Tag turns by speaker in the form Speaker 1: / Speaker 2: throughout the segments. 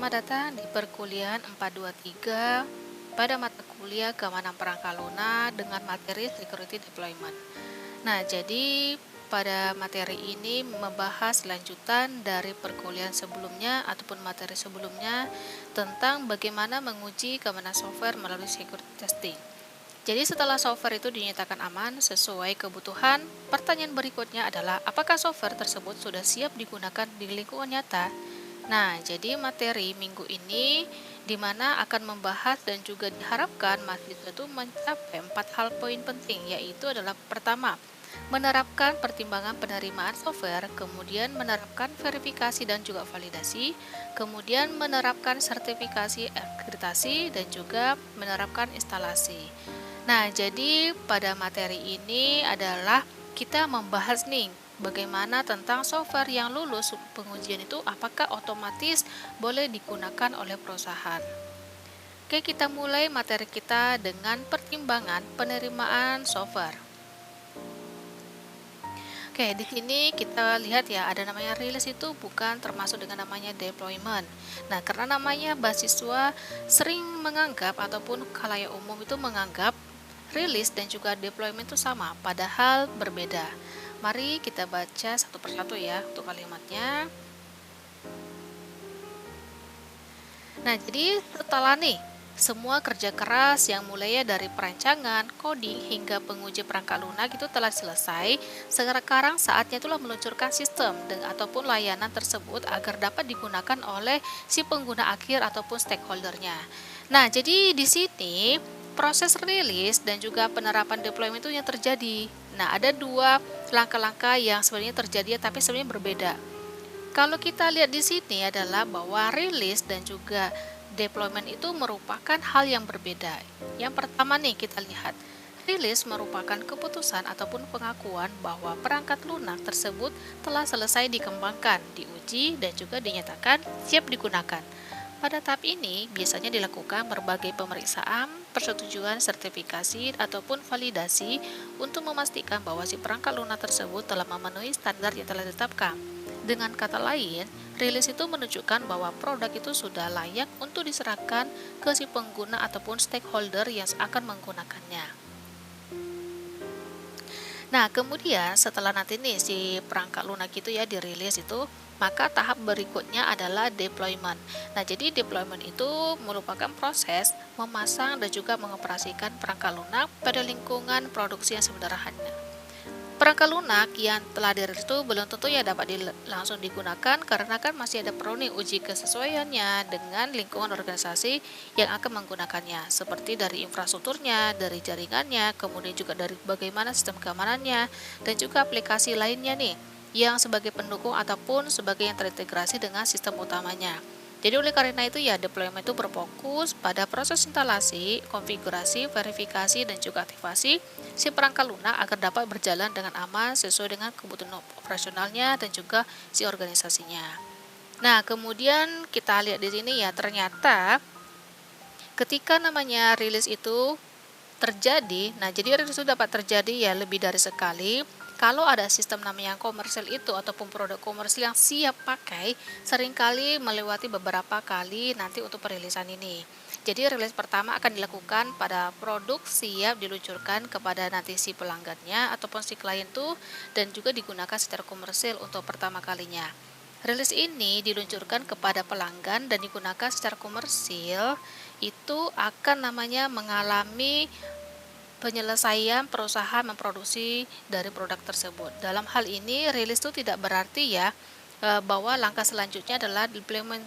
Speaker 1: Selamat datang di perkuliahan 423 pada mata kuliah keamanan perangkat lunak dengan materi Security Deployment. Nah, jadi pada materi ini membahas lanjutan dari perkuliahan sebelumnya ataupun materi sebelumnya tentang bagaimana menguji keamanan software melalui security testing. Jadi setelah software itu dinyatakan aman sesuai kebutuhan, pertanyaan berikutnya adalah apakah software tersebut sudah siap digunakan di lingkungan nyata? Nah, jadi materi minggu ini di mana akan membahas dan juga diharapkan mahasiswa itu mencapai 4 hal poin penting, yaitu adalah pertama, menerapkan pertimbangan penerimaan software, kemudian menerapkan verifikasi dan juga validasi, kemudian menerapkan sertifikasi akreditasi dan juga menerapkan instalasi. Nah, jadi pada materi ini adalah kita membahas nih bagaimana tentang software yang lulus pengujian itu apakah otomatis boleh digunakan oleh perusahaan. Oke, kita mulai materi kita dengan pertimbangan penerimaan software. Oke, di sini kita lihat ya, ada namanya rilis itu bukan termasuk dengan namanya deployment. Nah, karena namanya mahasiswa sering menganggap ataupun khalayak umum itu menganggap rilis dan juga deployment itu sama, padahal berbeda. Mari kita baca satu persatu ya untuk kalimatnya. Nah, jadi setelah nih semua kerja keras yang mulai dari perancangan, coding, hingga penguji perangkat lunak itu telah selesai, sekarang saatnya itulah meluncurkan sistem ataupun layanan tersebut agar dapat digunakan oleh si pengguna akhir ataupun stakeholdernya. Nah, jadi di sini proses rilis dan juga penerapan deployment itu yang terjadi. Nah, ada dua langkah-langkah yang sebenarnya terjadi tapi sebenarnya berbeda. Kalau kita lihat di sini adalah bahwa rilis dan juga deployment itu merupakan hal yang berbeda. Yang pertama nih kita lihat, rilis merupakan keputusan ataupun pengakuan bahwa perangkat lunak tersebut telah selesai dikembangkan, diuji, dan juga dinyatakan siap digunakan. Pada tahap ini biasanya dilakukan berbagai pemeriksaan, persetujuan, sertifikasi, ataupun validasi untuk memastikan bahwa si perangkat lunak tersebut telah memenuhi standar yang telah ditetapkan. Dengan kata lain, rilis itu menunjukkan bahwa produk itu sudah layak untuk diserahkan ke si pengguna ataupun stakeholder yang akan menggunakannya. Nah, kemudian setelah nanti nih si perangkat lunak itu ya dirilis itu, maka tahap berikutnya adalah deployment. Nah, jadi deployment itu merupakan proses memasang dan juga mengoperasikan perangkat lunak pada lingkungan produksi yang sederhana. Perangkat lunak yang telah dirilis itu belum tentu ya dapat langsung digunakan karena kan masih ada perlu nih uji kesesuaiannya dengan lingkungan organisasi yang akan menggunakannya, seperti dari infrastrukturnya, dari jaringannya, kemudian juga dari bagaimana sistem keamanannya, dan juga aplikasi lainnya nih yang sebagai pendukung ataupun sebagai yang terintegrasi dengan sistem utamanya. Jadi oleh karena itu ya deployment itu berfokus pada proses instalasi, konfigurasi, verifikasi, dan juga aktivasi si perangkat lunak agar dapat berjalan dengan aman sesuai dengan kebutuhan operasionalnya dan juga si organisasinya. Nah, kemudian kita lihat di sini ya ternyata ketika namanya rilis itu terjadi, nah jadi rilis itu dapat terjadi ya lebih dari sekali. Kalau ada sistem namanya komersil itu ataupun produk komersil yang siap pakai, seringkali melewati beberapa kali nanti untuk perilisan ini. Jadi rilis pertama akan dilakukan pada produk siap diluncurkan kepada nanti si pelanggannya ataupun si klien tuh dan juga digunakan secara komersil untuk pertama kalinya. Rilis ini diluncurkan kepada pelanggan dan digunakan secara komersil itu akan namanya mengalami penyelesaian perusahaan memproduksi dari produk tersebut. Dalam hal ini, rilis itu tidak berarti ya bahwa langkah selanjutnya adalah deployment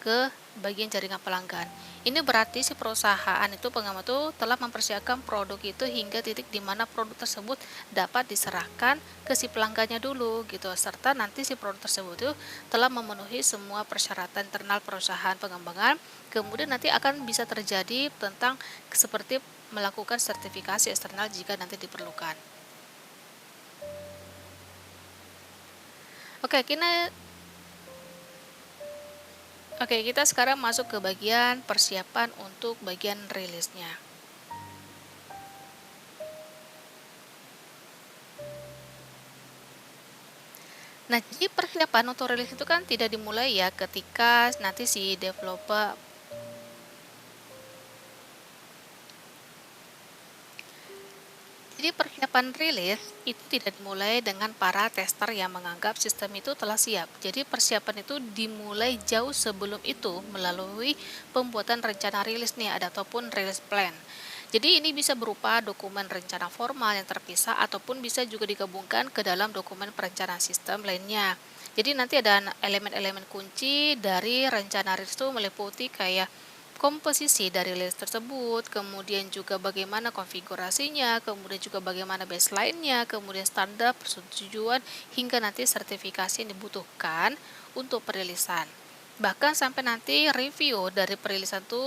Speaker 1: ke bagian jaringan pelanggan. Ini berarti si perusahaan itu pengamat itu telah mempersiapkan produk itu hingga titik di mana produk tersebut dapat diserahkan ke si pelanggannya dulu gitu, serta nanti si produk tersebut itu telah memenuhi semua persyaratan internal perusahaan pengembangan. Kemudian nanti akan bisa terjadi tentang seperti melakukan sertifikasi eksternal jika nanti diperlukan. Oke, kita sekarang masuk ke bagian persiapan untuk bagian rilisnya. Nah, jadi persiapan untuk rilis itu kan tidak dimulai ya ketika nanti si developer. Jadi persiapan rilis itu tidak dimulai dengan para tester yang menganggap sistem itu telah siap. Jadi persiapan itu dimulai jauh sebelum itu melalui pembuatan rencana rilis nih ataupun release plan. Jadi ini bisa berupa dokumen rencana formal yang terpisah ataupun bisa juga digabungkan ke dalam dokumen perencanaan sistem lainnya. Jadi nanti ada elemen-elemen kunci dari rencana rilis itu meliputi kayak komposisi dari list tersebut, kemudian juga bagaimana konfigurasinya, kemudian juga bagaimana baseline-nya, kemudian standar persetujuan, hingga nanti sertifikasi yang dibutuhkan untuk perilisan. Bahkan sampai nanti review dari perilisan itu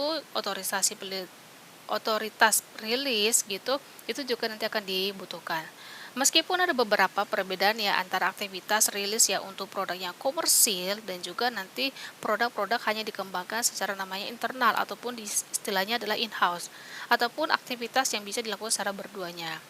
Speaker 1: otoritas rilis gitu, itu juga nanti akan dibutuhkan. Meskipun ada beberapa perbedaan ya antara aktivitas rilis ya untuk produk yang komersil dan juga nanti produk-produk hanya dikembangkan secara namanya internal ataupun istilahnya adalah in-house ataupun aktivitas yang bisa dilakukan secara berduanya.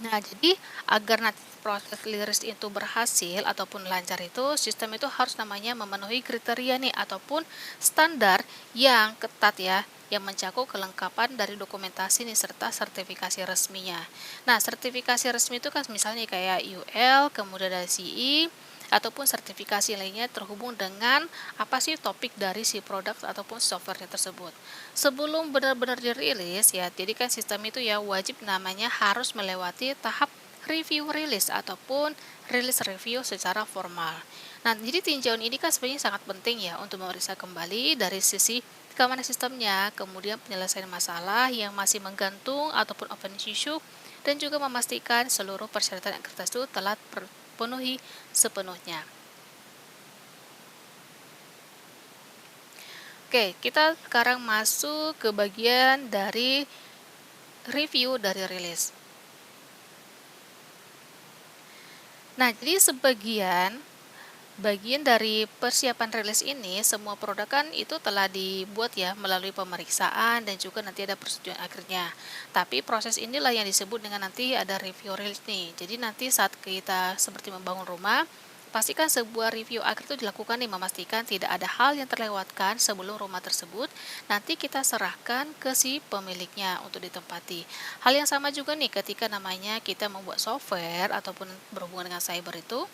Speaker 1: Nah, jadi agar nanti proses liris itu berhasil ataupun lancar itu, sistem itu harus namanya memenuhi kriteria nih ataupun standar yang ketat ya, yang mencakup kelengkapan dari dokumentasi nih serta sertifikasi resminya. Nah, sertifikasi resmi itu kan misalnya kayak UL, kemudian ada CE, ataupun sertifikasi lainnya terhubung dengan apa sih topik dari si produk ataupun softwarenya tersebut. Sebelum benar-benar dirilis ya, jadi kan sistem itu ya wajib namanya harus melewati tahap review rilis ataupun rilis review secara formal. Nah, jadi tinjauan ini kan sebenarnya sangat penting ya untuk memeriksa kembali dari sisi keamanan sistemnya, kemudian penyelesaian masalah yang masih menggantung ataupun open issue, dan juga memastikan seluruh persyaratan aktivitas itu telah terpenuhi sepenuhnya. Oke, kita sekarang masuk ke bagian dari review dari rilis. Nah, jadi bagian dari persiapan rilis ini, semua produk kan itu telah dibuat ya melalui pemeriksaan dan juga nanti ada persetujuan akhirnya. Tapi proses inilah yang disebut dengan nanti ada review rilis nih. Jadi nanti saat kita seperti membangun rumah, pastikan sebuah review akhir itu dilakukan nih memastikan tidak ada hal yang terlewatkan sebelum rumah tersebut nanti kita serahkan ke si pemiliknya untuk ditempati. Hal yang sama juga nih ketika namanya kita membuat software ataupun berhubungan dengan cyber itu,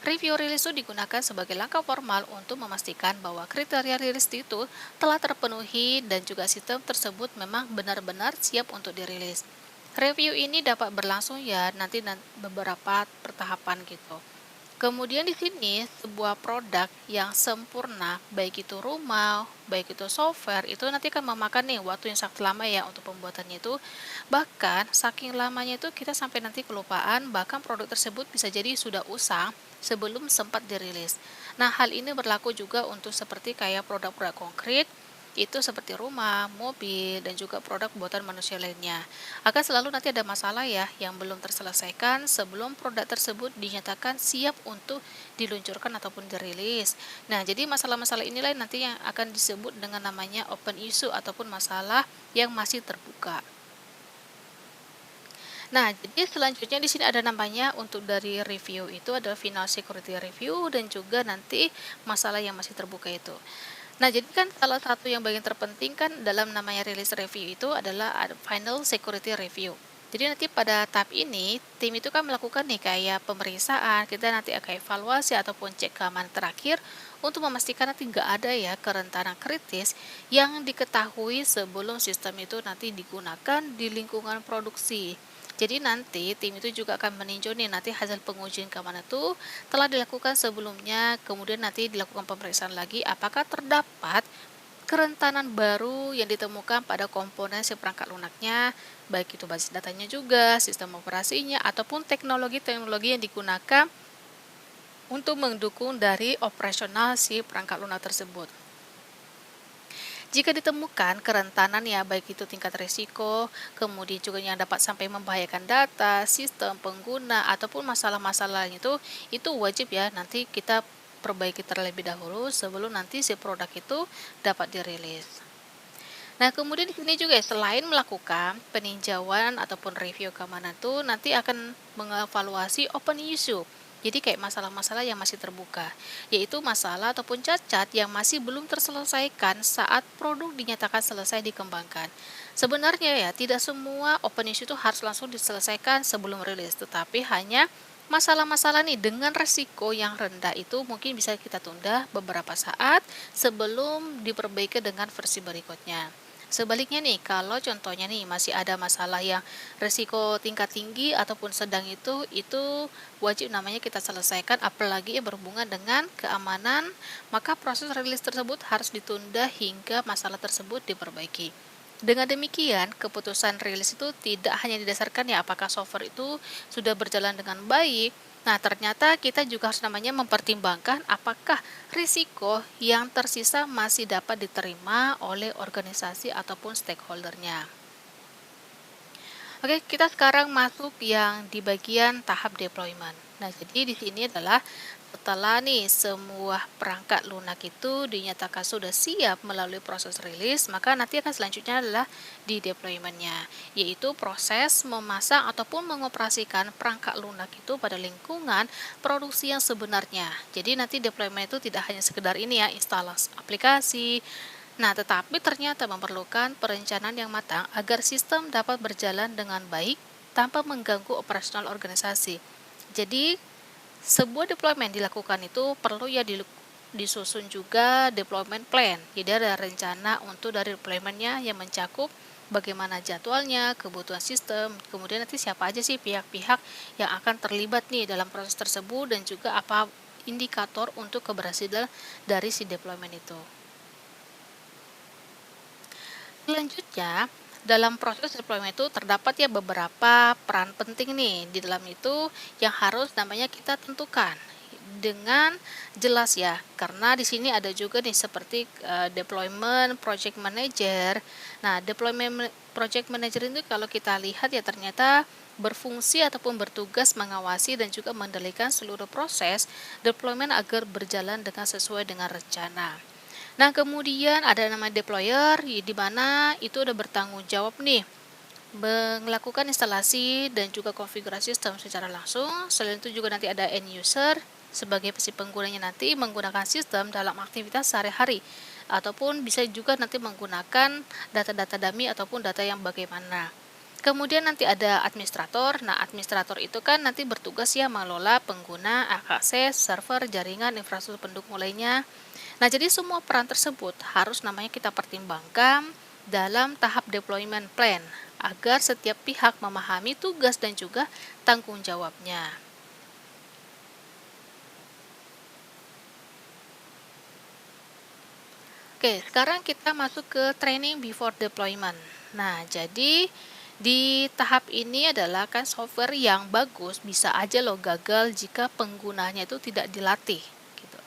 Speaker 1: review rilis itu digunakan sebagai langkah formal untuk memastikan bahwa kriteria rilis itu telah terpenuhi dan juga sistem tersebut memang benar-benar siap untuk dirilis. Review ini dapat berlangsung ya nanti beberapa pertahapan gitu. Kemudian di sini sebuah produk yang sempurna, baik itu rumah, baik itu software, itu nanti akan memakan nih waktu yang sangat lama ya untuk pembuatannya itu. Bahkan saking lamanya itu kita sampai nanti kelupaan, bahkan produk tersebut bisa jadi sudah usang sebelum sempat dirilis. Nah, hal ini berlaku juga untuk seperti kayak produk-produk konkret, itu seperti rumah, mobil, dan juga produk buatan manusia lainnya. Akan selalu nanti ada masalah ya yang belum terselesaikan sebelum produk tersebut dinyatakan siap untuk diluncurkan ataupun dirilis. Nah, jadi masalah-masalah inilah nanti yang akan disebut dengan namanya open issue ataupun masalah yang masih terbuka. Nah, jadi selanjutnya di sini ada namanya untuk dari review itu adalah final security review dan juga nanti masalah yang masih terbuka itu. Nah, jadi kan salah satu yang bagian terpenting kan dalam namanya release review itu adalah ada final security review. Jadi nanti pada tahap ini, tim itu kan melakukan nih kayak pemeriksaan, kita nanti akan evaluasi ataupun cek keamanan terakhir untuk memastikan nanti nggak ada ya kerentanan kritis yang diketahui sebelum sistem itu nanti digunakan di lingkungan produksi. Jadi nanti tim itu juga akan meninjau nih nanti hasil pengujian keamanan itu telah dilakukan sebelumnya, kemudian nanti dilakukan pemeriksaan lagi apakah terdapat kerentanan baru yang ditemukan pada komponen si perangkat lunaknya, baik itu basis datanya juga, sistem operasinya, ataupun teknologi-teknologi yang digunakan untuk mendukung dari operasional si perangkat lunak tersebut. Jika ditemukan kerentanan ya baik itu tingkat risiko, kemudian juga yang dapat sampai membahayakan data, sistem pengguna ataupun masalah-masalah lain itu wajib ya nanti kita perbaiki terlebih dahulu sebelum nanti si produk itu dapat dirilis. Nah, kemudian di sini juga ya, selain melakukan peninjauan ataupun review keamanan itu nanti akan mengevaluasi open issue. Jadi kayak masalah-masalah yang masih terbuka, yaitu masalah ataupun cacat yang masih belum terselesaikan saat produk dinyatakan selesai dikembangkan. Sebenarnya ya, tidak semua open issue itu harus langsung diselesaikan sebelum rilis, tetapi hanya masalah-masalah nih dengan resiko yang rendah itu mungkin bisa kita tunda beberapa saat sebelum diperbaiki dengan versi berikutnya. Sebaliknya nih, kalau contohnya nih masih ada masalah yang resiko tingkat tinggi ataupun sedang itu wajib namanya kita selesaikan, apalagi yang berhubungan dengan keamanan, maka proses rilis tersebut harus ditunda hingga masalah tersebut diperbaiki. Dengan demikian, keputusan rilis itu tidak hanya didasarkan ya apakah software itu sudah berjalan dengan baik. Nah, ternyata kita juga harus namanya mempertimbangkan apakah risiko yang tersisa masih dapat diterima oleh organisasi ataupun stakeholdernya. Oke, kita sekarang masuk yang di bagian tahap deployment. Nah, jadi di sini adalah setelah nih semua perangkat lunak itu dinyatakan sudah siap melalui proses rilis, maka nanti akan selanjutnya adalah di deploymentnya, yaitu proses memasang ataupun mengoperasikan perangkat lunak itu pada lingkungan produksi yang sebenarnya. Jadi nanti deployment itu tidak hanya sekedar ini ya, instalasi aplikasi. Nah, tetapi ternyata memerlukan perencanaan yang matang agar sistem dapat berjalan dengan baik tanpa mengganggu operasional organisasi. Jadi, sebuah deployment dilakukan itu perlu ya disusun juga deployment plan. Jadi ada rencana untuk dari deploymentnya yang mencakup bagaimana jadwalnya, kebutuhan sistem, kemudian nanti siapa aja sih pihak-pihak yang akan terlibat nih dalam proses tersebut dan juga apa indikator untuk keberhasilan dari si deployment itu. Selanjutnya, dalam proses deployment itu terdapat ya beberapa peran penting nih di dalam itu yang harus namanya kita tentukan dengan jelas ya. Karena di sini ada juga nih seperti deployment project manager. Nah, project manager itu kalau kita lihat ya ternyata berfungsi ataupun bertugas mengawasi dan juga mengendalikan seluruh proses deployment agar berjalan dengan sesuai dengan rencana. Nah, kemudian ada nama deployer, di mana itu udah bertanggung jawab nih melakukan instalasi dan juga konfigurasi sistem secara langsung. Selain itu juga nanti ada end user sebagai si penggunanya nanti menggunakan sistem dalam aktivitas sehari-hari ataupun bisa juga nanti menggunakan data-data dummy ataupun data yang bagaimana. Kemudian nanti ada administrator. Nah, administrator itu kan nanti bertugas ya mengelola pengguna, akses, server, jaringan, infrastruktur pendukung lainnya. Nah, jadi semua peran tersebut harus namanya kita pertimbangkan dalam tahap deployment plan agar setiap pihak memahami tugas dan juga tanggung jawabnya. Oke, sekarang kita masuk ke training before deployment. Nah, jadi di tahap ini adalah kan software yang bagus bisa aja loh gagal jika penggunanya itu tidak dilatih gitu.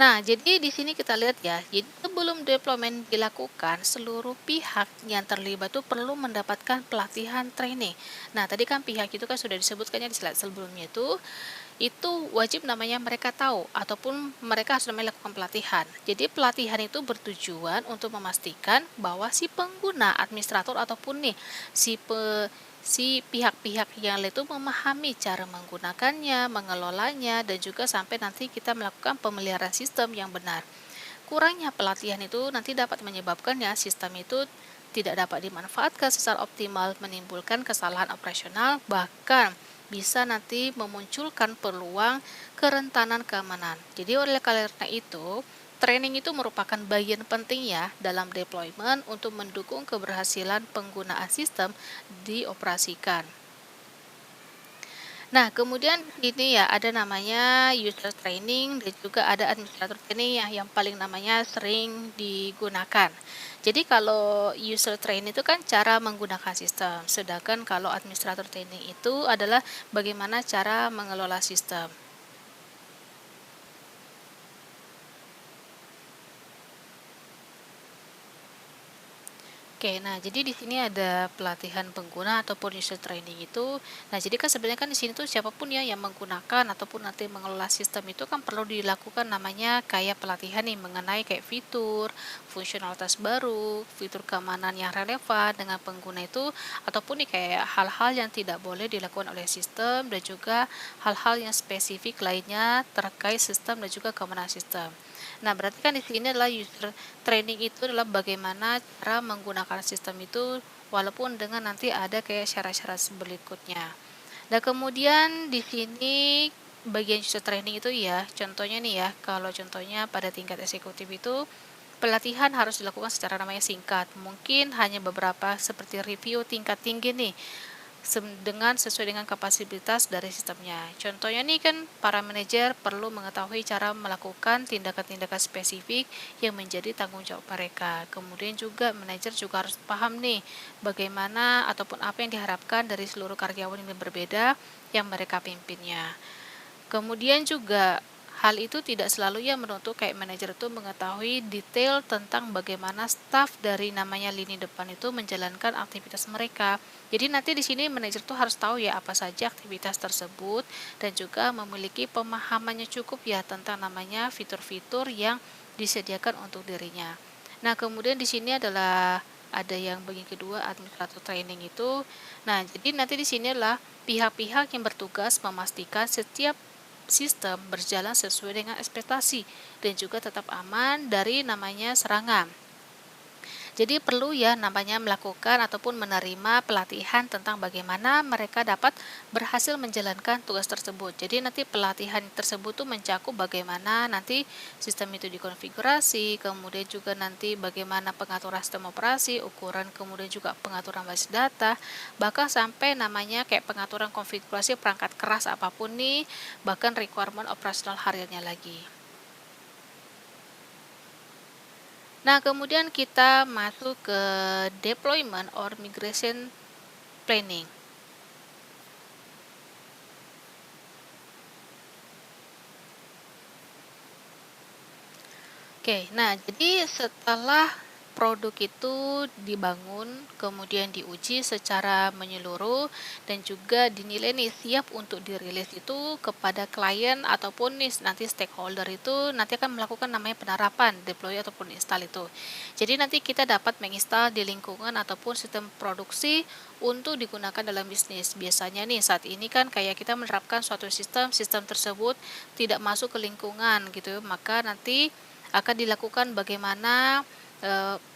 Speaker 1: Nah, jadi di sini kita lihat ya, jadi sebelum deployment dilakukan, seluruh pihak yang terlibat itu perlu mendapatkan pelatihan training. Nah, tadi kan pihak itu kan sudah disebutkannya di slide sebelumnya itu wajib namanya mereka tahu ataupun mereka harus namanya lakukan pelatihan. Jadi pelatihan itu bertujuan untuk memastikan bahwa si pengguna administrator ataupun nih si pihak-pihak yang lain itu memahami cara menggunakannya, mengelolanya dan juga sampai nanti kita melakukan pemeliharaan sistem yang benar. Kurangnya pelatihan itu nanti dapat menyebabkan ya sistem itu tidak dapat dimanfaatkan secara optimal, menimbulkan kesalahan operasional, bahkan bisa nanti memunculkan peluang kerentanan keamanan. Jadi oleh karena itu, training itu merupakan bagian penting ya dalam deployment untuk mendukung keberhasilan penggunaan sistem dioperasikan. Nah, kemudian ini ya ada namanya user training dan juga ada administrator training ya yang paling namanya sering digunakan. Jadi kalau user training itu kan cara menggunakan sistem, sedangkan kalau administrator training itu adalah bagaimana cara mengelola sistem. Oke, nah jadi di sini ada pelatihan pengguna ataupun user training itu. Nah, jadi kan sebenarnya kan di sini tuh siapapun ya yang menggunakan ataupun nanti mengelola sistem itu kan perlu dilakukan namanya kayak pelatihan nih mengenai kayak fitur, fungsionalitas baru, fitur keamanan yang relevan dengan pengguna itu, ataupun nih kayak hal-hal yang tidak boleh dilakukan oleh sistem dan juga hal-hal yang spesifik lainnya terkait sistem dan juga keamanan sistem. Nah, berarti kan di sini adalah user training itu adalah bagaimana cara menggunakan sistem itu walaupun dengan nanti ada kayak syarat-syarat berikutnya. Dan kemudian di sini bagian user training itu ya, contohnya nih ya, kalau contohnya pada tingkat eksekutif itu pelatihan harus dilakukan secara namanya singkat. Mungkin hanya beberapa seperti review tingkat tinggi nih dengan sesuai dengan kapasitas dari sistemnya. Contohnya nih kan para manajer perlu mengetahui cara melakukan tindakan-tindakan spesifik yang menjadi tanggung jawab mereka. Kemudian juga manajer juga harus paham nih bagaimana ataupun apa yang diharapkan dari seluruh karyawan yang berbeda yang mereka pimpinnya. Kemudian juga hal itu tidak selalu ya menuntut kayak manajer itu mengetahui detail tentang bagaimana staf dari namanya lini depan itu menjalankan aktivitas mereka. Jadi nanti di sini manajer tuh harus tahu ya apa saja aktivitas tersebut dan juga memiliki pemahamannya cukup ya tentang namanya fitur-fitur yang disediakan untuk dirinya. Nah, kemudian di sini adalah ada yang bagian kedua administrator training itu. Nah, jadi nanti di sini adalah pihak-pihak yang bertugas memastikan setiap sistem berjalan sesuai dengan ekspektasi dan juga tetap aman dari namanya serangan. Jadi perlu ya namanya melakukan ataupun menerima pelatihan tentang bagaimana mereka dapat berhasil menjalankan tugas tersebut. Jadi nanti pelatihan tersebut tuh mencakup bagaimana nanti sistem itu dikonfigurasi, kemudian juga nanti bagaimana pengaturan sistem operasi, ukuran, kemudian juga pengaturan basis data, bahkan sampai namanya kayak pengaturan konfigurasi perangkat keras apapun nih, bahkan requirement operasional hariannya lagi. Nah, kemudian kita masuk ke deployment or migration planning. Oke, nah jadi setelah produk itu dibangun, kemudian diuji secara menyeluruh dan juga dinilai nih siap untuk dirilis itu kepada klien ataupun nih nanti stakeholder itu nanti akan melakukan namanya penerapan, deploy ataupun install itu. Jadi nanti kita dapat menginstal di lingkungan ataupun sistem produksi untuk digunakan dalam bisnis. Biasanya nih saat ini kan kayak kita menerapkan suatu sistem, sistem tersebut tidak masuk ke lingkungan gitu, maka nanti akan dilakukan bagaimana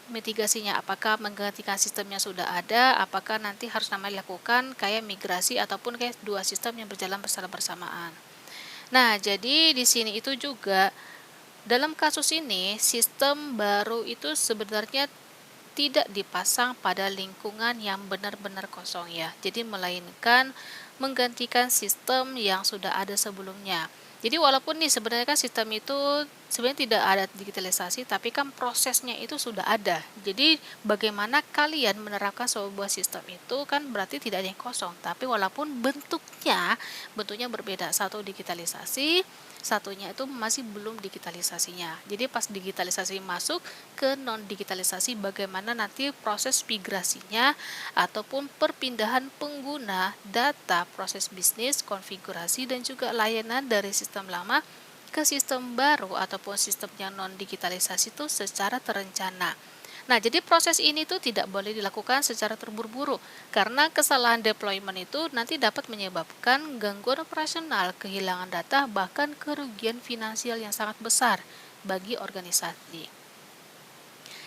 Speaker 1: mitigasinya, apakah menggantikan sistem yang sudah ada, apakah nanti harus namanya dilakukan kayak migrasi ataupun kayak dua sistem yang berjalan bersama bersamaan. Nah, jadi di sini itu juga dalam kasus ini sistem baru itu sebenarnya tidak dipasang pada lingkungan yang benar-benar kosong ya. Jadi melainkan menggantikan sistem yang sudah ada sebelumnya. Jadi walaupun nih sebenarnya kan sistem itu sebenarnya tidak ada digitalisasi tapi kan prosesnya itu sudah ada. Jadi bagaimana kalian menerapkan sebuah sistem itu kan berarti tidak ada yang kosong. Tapi walaupun bentuknya berbeda. Satu digitalisasi, satunya itu masih belum digitalisasinya. Jadi pas digitalisasi masuk ke non digitalisasi bagaimana nanti proses migrasinya ataupun perpindahan pengguna data proses bisnis, konfigurasi dan juga layanan dari sistem lama ke sistem baru ataupun sistem yang non digitalisasi itu secara terencana. Nah, jadi proses ini tuh tidak boleh dilakukan secara terburu-buru karena kesalahan deployment itu nanti dapat menyebabkan gangguan operasional, kehilangan data, bahkan kerugian finansial yang sangat besar bagi organisasi.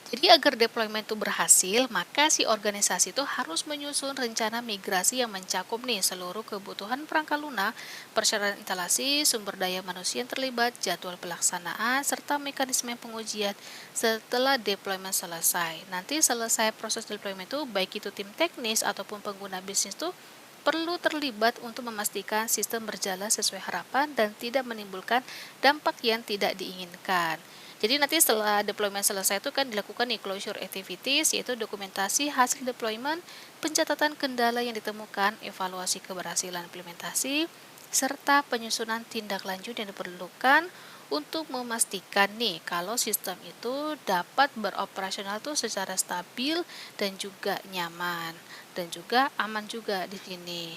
Speaker 1: Jadi agar deployment itu berhasil, maka si organisasi itu harus menyusun rencana migrasi yang mencakup nih seluruh kebutuhan perangkat lunak, persyaratan instalasi, sumber daya manusia yang terlibat, jadwal pelaksanaan, serta mekanisme pengujian setelah deployment selesai. Nanti selesai proses deployment itu, baik itu tim teknis ataupun pengguna bisnis itu perlu terlibat untuk memastikan sistem berjalan sesuai harapan dan tidak menimbulkan dampak yang tidak diinginkan. Jadi nanti setelah deployment selesai itu kan dilakukan nih closure activities, yaitu dokumentasi hasil deployment, pencatatan kendala yang ditemukan, evaluasi keberhasilan implementasi, serta penyusunan tindak lanjut yang diperlukan untuk memastikan nih kalau sistem itu dapat beroperasional tuh secara stabil dan juga nyaman dan juga aman juga di sini.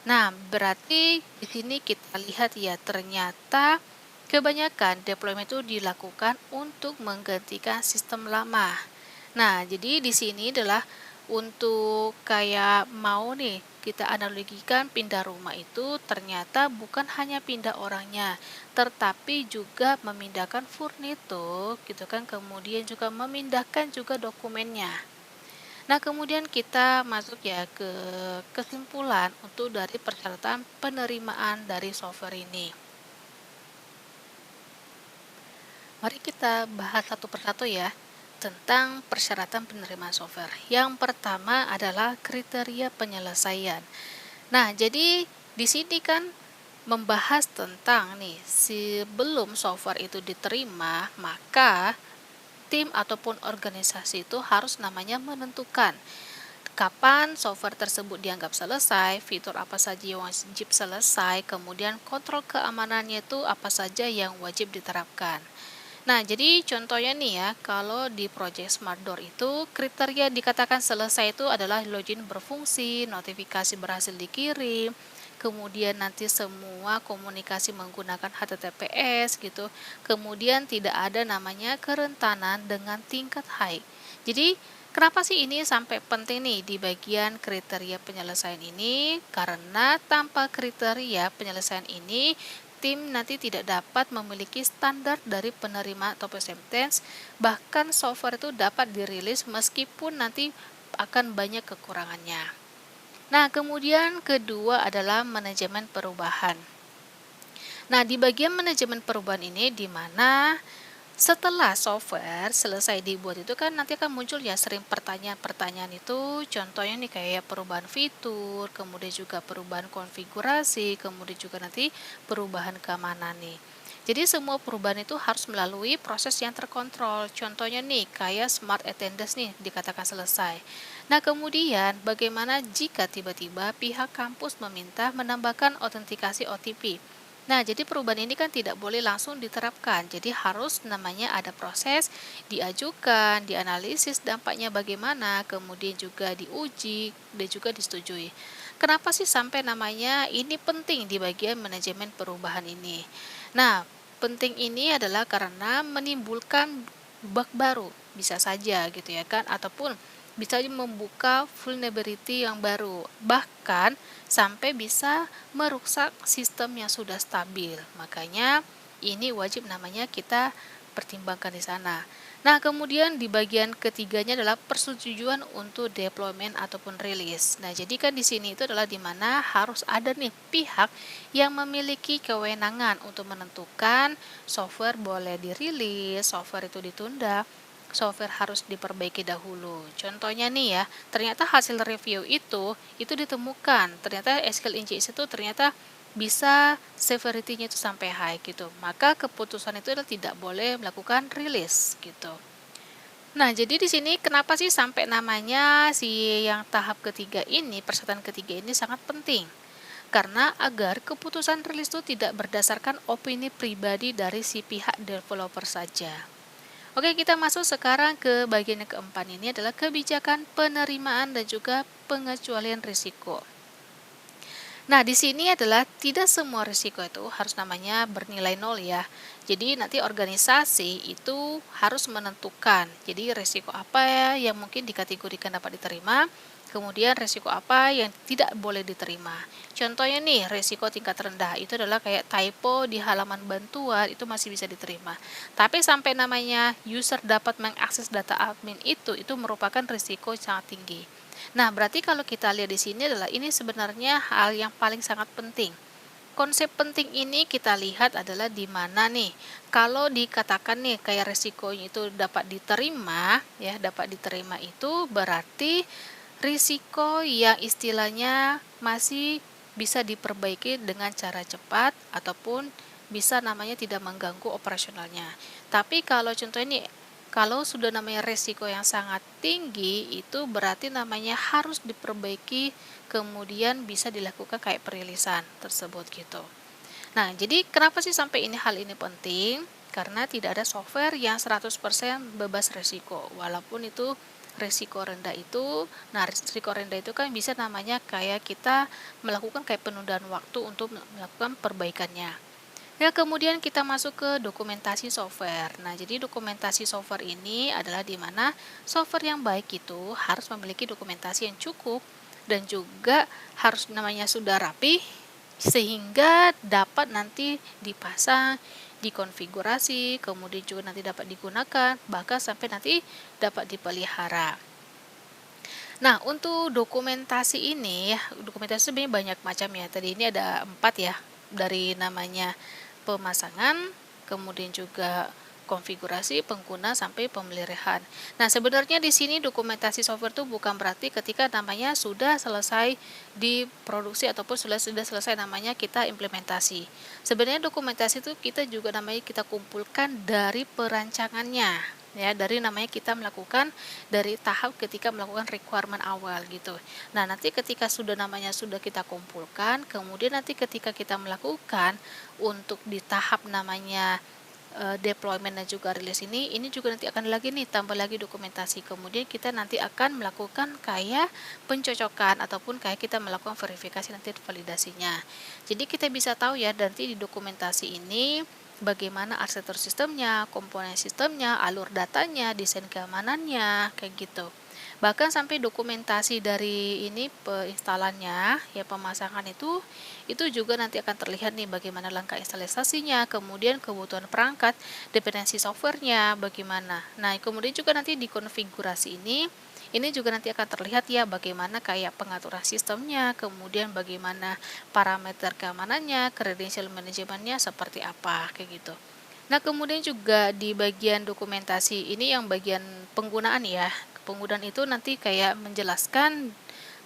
Speaker 1: Nah, berarti di sini kita lihat ya ternyata kebanyakan deployment itu dilakukan untuk menggantikan sistem lama. Nah, jadi di sini adalah untuk kayak mau nih kita analogikan pindah rumah itu ternyata bukan hanya pindah orangnya, tetapi juga memindahkan furnitur gitu kan, kemudian juga memindahkan juga dokumennya. Nah, kemudian kita masuk ya ke kesimpulan untuk dari persyaratan penerimaan dari software ini. Mari kita bahas satu persatu ya tentang persyaratan penerimaan software. Yang pertama adalah kriteria penyelesaian. Nah, jadi di sini kan membahas tentang nih sebelum software itu diterima, maka tim ataupun organisasi itu harus namanya menentukan kapan software tersebut dianggap selesai, fitur apa saja yang wajib selesai, kemudian kontrol keamanannya itu apa saja yang wajib diterapkan. Nah, jadi contohnya nih ya, kalau di Project Smart Door itu kriteria dikatakan selesai itu adalah login berfungsi, notifikasi berhasil dikirim, kemudian nanti semua komunikasi menggunakan HTTPS gitu, kemudian tidak ada namanya kerentanan dengan tingkat high. Jadi, kenapa sih ini sampai penting nih di bagian kriteria penyelesaian ini? Karena tanpa kriteria penyelesaian ini, tim nanti tidak dapat memiliki standar dari penerima atau acceptance, bahkan software itu dapat dirilis meskipun nanti akan banyak kekurangannya. Nah, kemudian kedua adalah manajemen perubahan. Nah, di bagian manajemen perubahan ini di mana setelah software selesai dibuat itu kan nanti akan muncul ya sering pertanyaan-pertanyaan itu, contohnya nih kayak perubahan fitur, kemudian juga perubahan konfigurasi, kemudian juga nanti perubahan keamanan nih. Jadi semua perubahan itu harus melalui proses yang terkontrol. Contohnya nih kayak smart attendance nih dikatakan selesai. Nah, kemudian bagaimana jika tiba-tiba pihak kampus meminta menambahkan autentikasi OTP? Nah, jadi perubahan ini kan tidak boleh langsung diterapkan. Jadi harus namanya ada proses, diajukan, dianalisis dampaknya bagaimana, kemudian juga diuji dan juga disetujui. Kenapa sih sampai namanya ini penting di bagian manajemen perubahan ini? Nah, penting ini adalah karena menimbulkan bug baru, bisa saja gitu ya kan, ataupun bisa membuka vulnerability yang baru. Bahkan sampai bisa merusak sistem yang sudah stabil. Makanya ini wajib namanya kita pertimbangkan di sana. Nah, kemudian di bagian ketiganya adalah persetujuan untuk deployment ataupun rilis. Nah, jadi kan di sini itu adalah di mana harus ada nih pihak yang memiliki kewenangan untuk menentukan software boleh dirilis, software itu ditunda, software harus diperbaiki dahulu. Contohnya nih ya, ternyata hasil review itu ditemukan, ternyata SQL injection itu ternyata bisa severity-nya itu sampai high gitu. Maka keputusan itu adalah tidak boleh melakukan rilis gitu. Nah, jadi di sini kenapa sih sampai namanya si yang tahap ketiga ini, persyaratan ketiga ini sangat penting. Karena agar keputusan rilis itu tidak berdasarkan opini pribadi dari si pihak developer saja. Oke, kita masuk sekarang ke bagian yang keempat, ini adalah kebijakan penerimaan dan juga pengecualian risiko. Nah, di sini adalah tidak semua risiko itu harus namanya bernilai nol ya. Jadi nanti organisasi itu harus menentukan. Jadi risiko apa ya yang mungkin dikategorikan dapat diterima, kemudian risiko apa yang tidak boleh diterima. Contohnya nih, risiko tingkat rendah itu adalah kayak typo di halaman bantuan itu masih bisa diterima. Tapi sampai namanya user dapat mengakses data admin itu merupakan risiko sangat tinggi. Nah, berarti kalau kita lihat di sini adalah ini sebenarnya hal yang paling sangat penting. Konsep penting ini kita lihat adalah di mana nih, kalau dikatakan nih kayak resikonya itu dapat diterima, ya dapat diterima itu berarti risiko yang istilahnya masih bisa diperbaiki dengan cara cepat ataupun bisa namanya tidak mengganggu operasionalnya. Tapi kalau contoh ini Kalau sudah namanya resiko yang sangat tinggi, itu berarti namanya harus diperbaiki, kemudian bisa dilakukan kayak perilisan tersebut gitu. Nah, jadi kenapa sih sampai hal ini penting? Karena tidak ada software yang 100% bebas resiko. Walaupun itu resiko rendah itu, nah resiko rendah itu kan bisa namanya kayak kita melakukan kayak penundaan waktu untuk melakukan perbaikannya. Ya, kemudian kita masuk ke dokumentasi software. Nah, jadi dokumentasi software ini adalah di mana software yang baik itu harus memiliki dokumentasi yang cukup dan juga harus namanya sudah rapi sehingga dapat nanti dipasang, dikonfigurasi, kemudian juga nanti dapat digunakan, bahkan sampai nanti dapat dipelihara. Nah, untuk dokumentasi ini, dokumentasi sebenarnya banyak macam ya. Tadi ini ada 4 ya, dari namanya pemasangan, kemudian juga konfigurasi, pengguna, sampai pemeliharaan. Nah, sebenarnya di sini dokumentasi software itu bukan berarti ketika namanya sudah selesai diproduksi ataupun sudah selesai namanya kita implementasi. Sebenarnya dokumentasi itu kita juga namanya kita kumpulkan dari perancangannya, ya, dari namanya kita melakukan dari tahap ketika melakukan requirement awal gitu. Nah, nanti ketika sudah namanya sudah kita kumpulkan, kemudian nanti ketika kita melakukan untuk di tahap namanya deployment dan juga rilis ini juga nanti akan lagi nih tambah lagi dokumentasi. Kemudian kita nanti akan melakukan kayak pencocokan ataupun kayak kita melakukan verifikasi nanti validasinya. Jadi kita bisa tahu ya nanti di dokumentasi ini bagaimana arsitektur sistemnya, komponen sistemnya, alur datanya, desain keamanannya, kayak gitu. Bahkan sampai dokumentasi dari ini peinstalannya, ya pemasangan itu juga nanti akan terlihat nih bagaimana langkah instalasinya, kemudian kebutuhan perangkat, dependensi softwarenya, bagaimana. Nah, kemudian juga nanti di konfigurasi ini juga nanti akan terlihat ya bagaimana kayak pengaturan sistemnya, kemudian bagaimana parameter keamanannya, credential manajemennya seperti apa, kayak gitu. Nah, kemudian juga di bagian dokumentasi ini yang bagian penggunaan ya. Penggunaan itu nanti kayak menjelaskan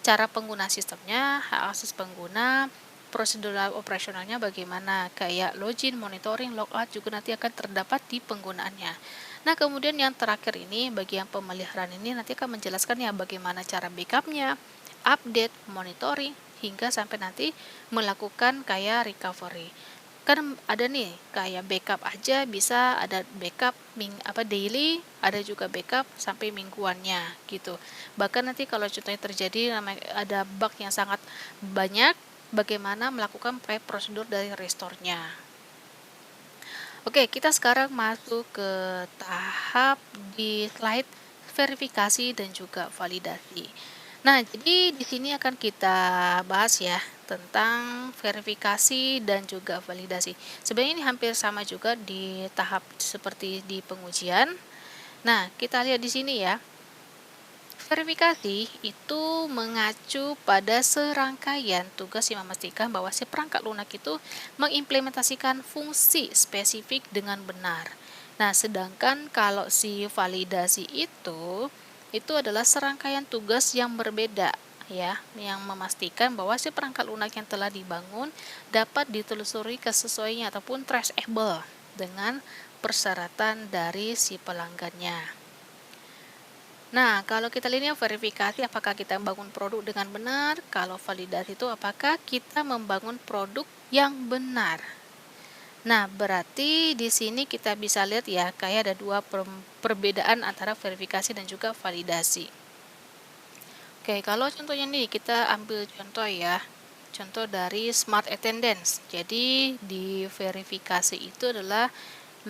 Speaker 1: cara pengguna sistemnya, hak akses pengguna, prosedural operasionalnya bagaimana, kayak login, monitoring, logout juga nanti akan terdapat di penggunaannya. Nah, kemudian yang terakhir ini, bagian pemeliharaan ini nanti akan menjelaskan ya bagaimana cara backupnya, update, monitoring, hingga sampai nanti melakukan kayak recovery. Kan ada nih kayak backup aja bisa ada backup daily, ada juga backup sampai mingguannya gitu. Bahkan nanti kalau contohnya terjadi ada bug yang sangat banyak, bagaimana melakukan prosedur dari restore-nya. Oke, kita sekarang masuk ke tahap di slide verifikasi dan juga validasi. Nah, jadi di sini akan kita bahas ya tentang verifikasi dan juga validasi. Sebenarnya ini hampir sama juga di tahap seperti di pengujian. Nah, kita lihat di sini ya. Verifikasi itu mengacu pada serangkaian tugas yang memastikan bahwa si perangkat lunak itu mengimplementasikan fungsi spesifik dengan benar. Nah, sedangkan kalau si validasi itu adalah serangkaian tugas yang berbeda ya, yang memastikan bahwa si perangkat lunak yang telah dibangun dapat ditelusuri kesesuaiannya ataupun traceable dengan persyaratan dari si pelanggannya. Nah, kalau kita lihat verifikasi apakah kita membangun produk dengan benar, kalau validasi itu apakah kita membangun produk yang benar. Nah, berarti di sini kita bisa lihat ya, kayak ada dua perbedaan antara verifikasi dan juga validasi. Oke, kalau contohnya nih kita ambil contoh ya, contoh dari Smart Attendance. Jadi di verifikasi itu adalah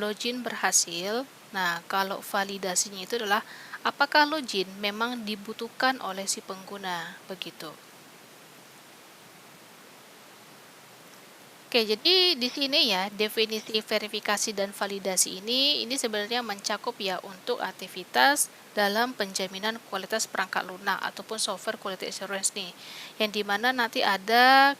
Speaker 1: login berhasil. Nah, kalau validasinya itu adalah apakah login memang dibutuhkan oleh si pengguna, begitu. Oke, jadi di sini ya definisi verifikasi dan validasi ini sebenarnya mencakup ya untuk aktivitas dalam penjaminan kualitas perangkat lunak ataupun software quality assurance nih. Yang dimana nanti ada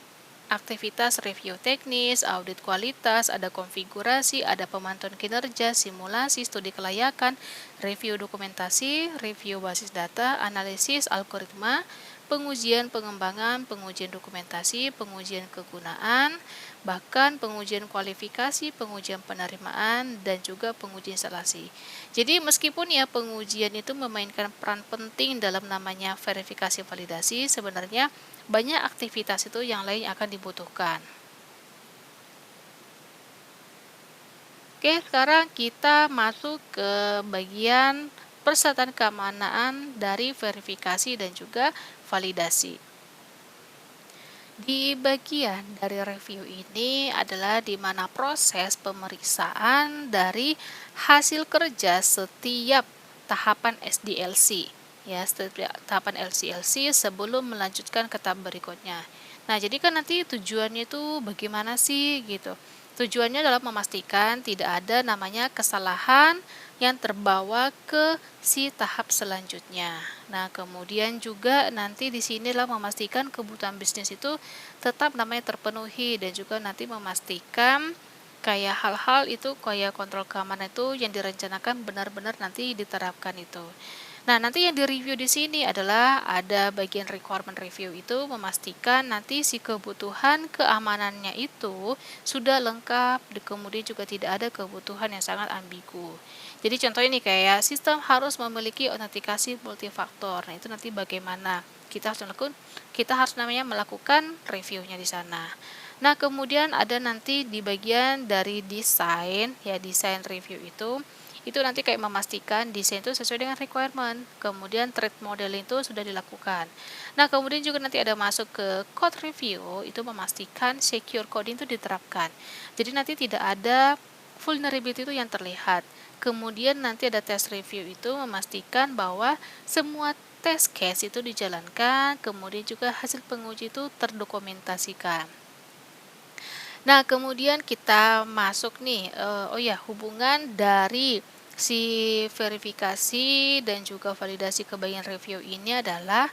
Speaker 1: aktivitas review teknis, audit kualitas, ada konfigurasi, ada pemantauan kinerja, simulasi, studi kelayakan, review dokumentasi, review basis data, analisis algoritma, pengujian pengembangan, pengujian dokumentasi, pengujian kegunaan, bahkan pengujian kualifikasi, pengujian penerimaan, dan juga pengujian instalasi. Jadi meskipun ya pengujian itu memainkan peran penting dalam namanya verifikasi validasi, sebenarnya banyak aktivitas itu yang lain yang akan dibutuhkan. Oke, sekarang kita masuk ke bagian persyaratan keamanan dari verifikasi dan juga validasi. Di bagian dari review ini adalah di mana proses pemeriksaan dari hasil kerja setiap tahapan SDLC. Ya, setiap tahapan LCLC sebelum melanjutkan ke tahap berikutnya. Nah, jadi kan nanti tujuannya itu bagaimana sih gitu. Tujuannya adalah memastikan tidak ada namanya kesalahan yang terbawa ke si tahap selanjutnya. Nah, kemudian juga nanti di sinilah memastikan kebutuhan bisnis itu tetap namanya terpenuhi dan juga nanti memastikan kayak hal-hal itu kayak kontrol keamanan itu yang direncanakan benar-benar nanti diterapkan itu. Nah, nanti yang direview di sini adalah ada bagian requirement review itu memastikan nanti si kebutuhan keamanannya itu sudah lengkap, kemudian juga tidak ada kebutuhan yang sangat ambigu. Jadi contohnya nih kayak sistem harus memiliki autentikasi multifaktor. Nah, itu nanti bagaimana kita harus namanya melakukan reviewnya di sana. Nah, kemudian ada nanti di bagian dari desain, ya desain review itu nanti kayak memastikan desain itu sesuai dengan requirement. Kemudian threat modeling itu sudah dilakukan. Nah, kemudian juga nanti ada masuk ke code review, itu memastikan secure coding itu diterapkan. Jadi nanti tidak ada vulnerability itu yang terlihat. Kemudian nanti ada test review itu memastikan bahwa semua test case itu dijalankan, kemudian juga hasil penguji itu terdokumentasikan. Nah, kemudian kita masuk nih, hubungan dari si verifikasi dan juga validasi ke bagian review ini adalah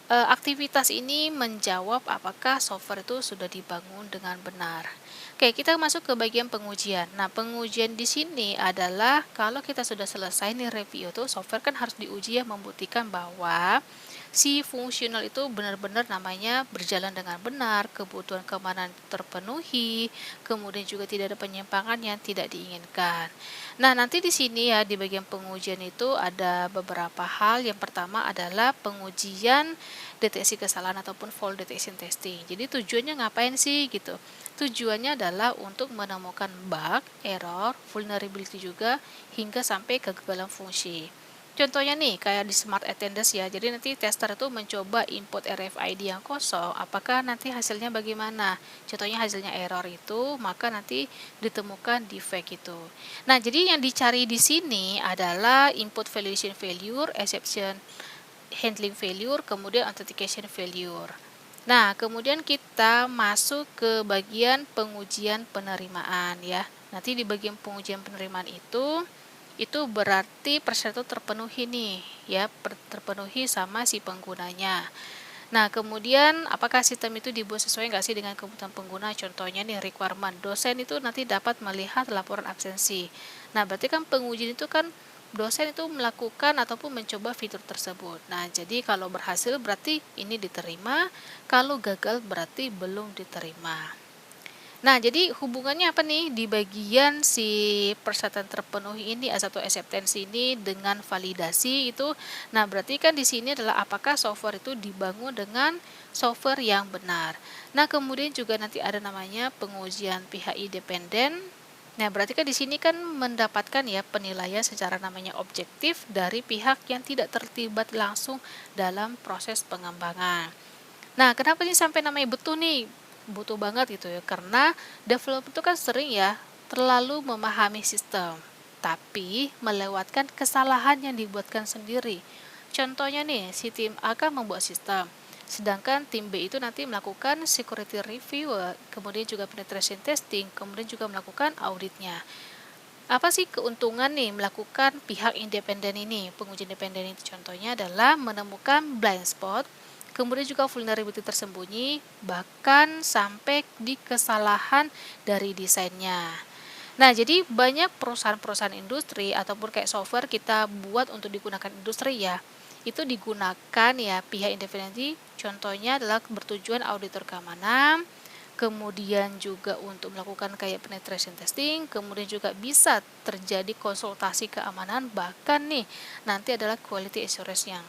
Speaker 1: aktivitas ini menjawab apakah software itu sudah dibangun dengan benar. Oke, kita masuk ke bagian pengujian. Nah, pengujian di sini adalah kalau kita sudah selesai nih review itu, software kan harus diuji ya membuktikan bahwa si fungsional itu benar-benar namanya berjalan dengan benar, kebutuhan keamanan terpenuhi, kemudian juga tidak ada penyimpangan yang tidak diinginkan. Nah, nanti di sini ya di bagian pengujian itu ada beberapa hal. Yang pertama adalah pengujian deteksi kesalahan ataupun fault detection testing. Jadi tujuannya ngapain sih gitu? Tujuannya adalah untuk menemukan bug, error, vulnerability juga hingga sampai kegagalan fungsi. Contohnya nih, kayak di Smart Attendance ya, jadi nanti tester itu mencoba input RFID yang kosong, apakah nanti hasilnya bagaimana? Contohnya hasilnya error itu, maka nanti ditemukan defect itu. Nah, jadi yang dicari di sini adalah input validation failure, exception handling failure, kemudian authentication failure. Nah, kemudian kita masuk ke bagian pengujian penerimaan ya. Nanti di bagian pengujian penerimaan itu berarti persyarat itu terpenuhi nih ya, terpenuhi sama si penggunanya. Nah, kemudian apakah sistem itu dibuat sesuai nggak sih dengan kebutuhan pengguna? Contohnya nih requirement dosen itu nanti dapat melihat laporan absensi. Nah, berarti kan penguji itu kan dosen itu melakukan ataupun mencoba fitur tersebut. Nah, jadi kalau berhasil berarti ini diterima, kalau gagal berarti belum diterima. Nah, jadi hubungannya apa nih di bagian si persyaratan terpenuhi ini atau acceptance ini dengan validasi itu. Nah, berarti kan di sini adalah apakah software itu dibangun dengan software yang benar. Nah, kemudian juga nanti ada namanya pengujian pihak independen. Nah, berarti kan di sini kan mendapatkan ya penilaian secara namanya objektif dari pihak yang tidak terlibat langsung dalam proses pengembangan. Nah, kenapa ini sampai namanya betul nih? Butuh banget gitu ya, karena developer itu kan sering ya terlalu memahami sistem, tapi melewatkan kesalahan yang dibuatkan sendiri. Contohnya nih, si tim A kan membuat sistem, sedangkan tim B itu nanti melakukan security review, kemudian juga penetration testing, kemudian juga melakukan auditnya. Apa sih keuntungan nih melakukan pihak independen ini? Penguji independen itu contohnya adalah menemukan blind spot, kemudian juga vulnerability tersembunyi, bahkan sampai di kesalahan dari desainnya. Nah, jadi banyak perusahaan-perusahaan industri ataupun kayak software kita buat untuk digunakan industri ya, itu digunakan ya pihak independen. Contohnya adalah bertujuan auditor keamanan, kemudian juga untuk melakukan kayak penetration testing, kemudian juga bisa terjadi konsultasi keamanan, bahkan nih nanti adalah quality assurance-nya.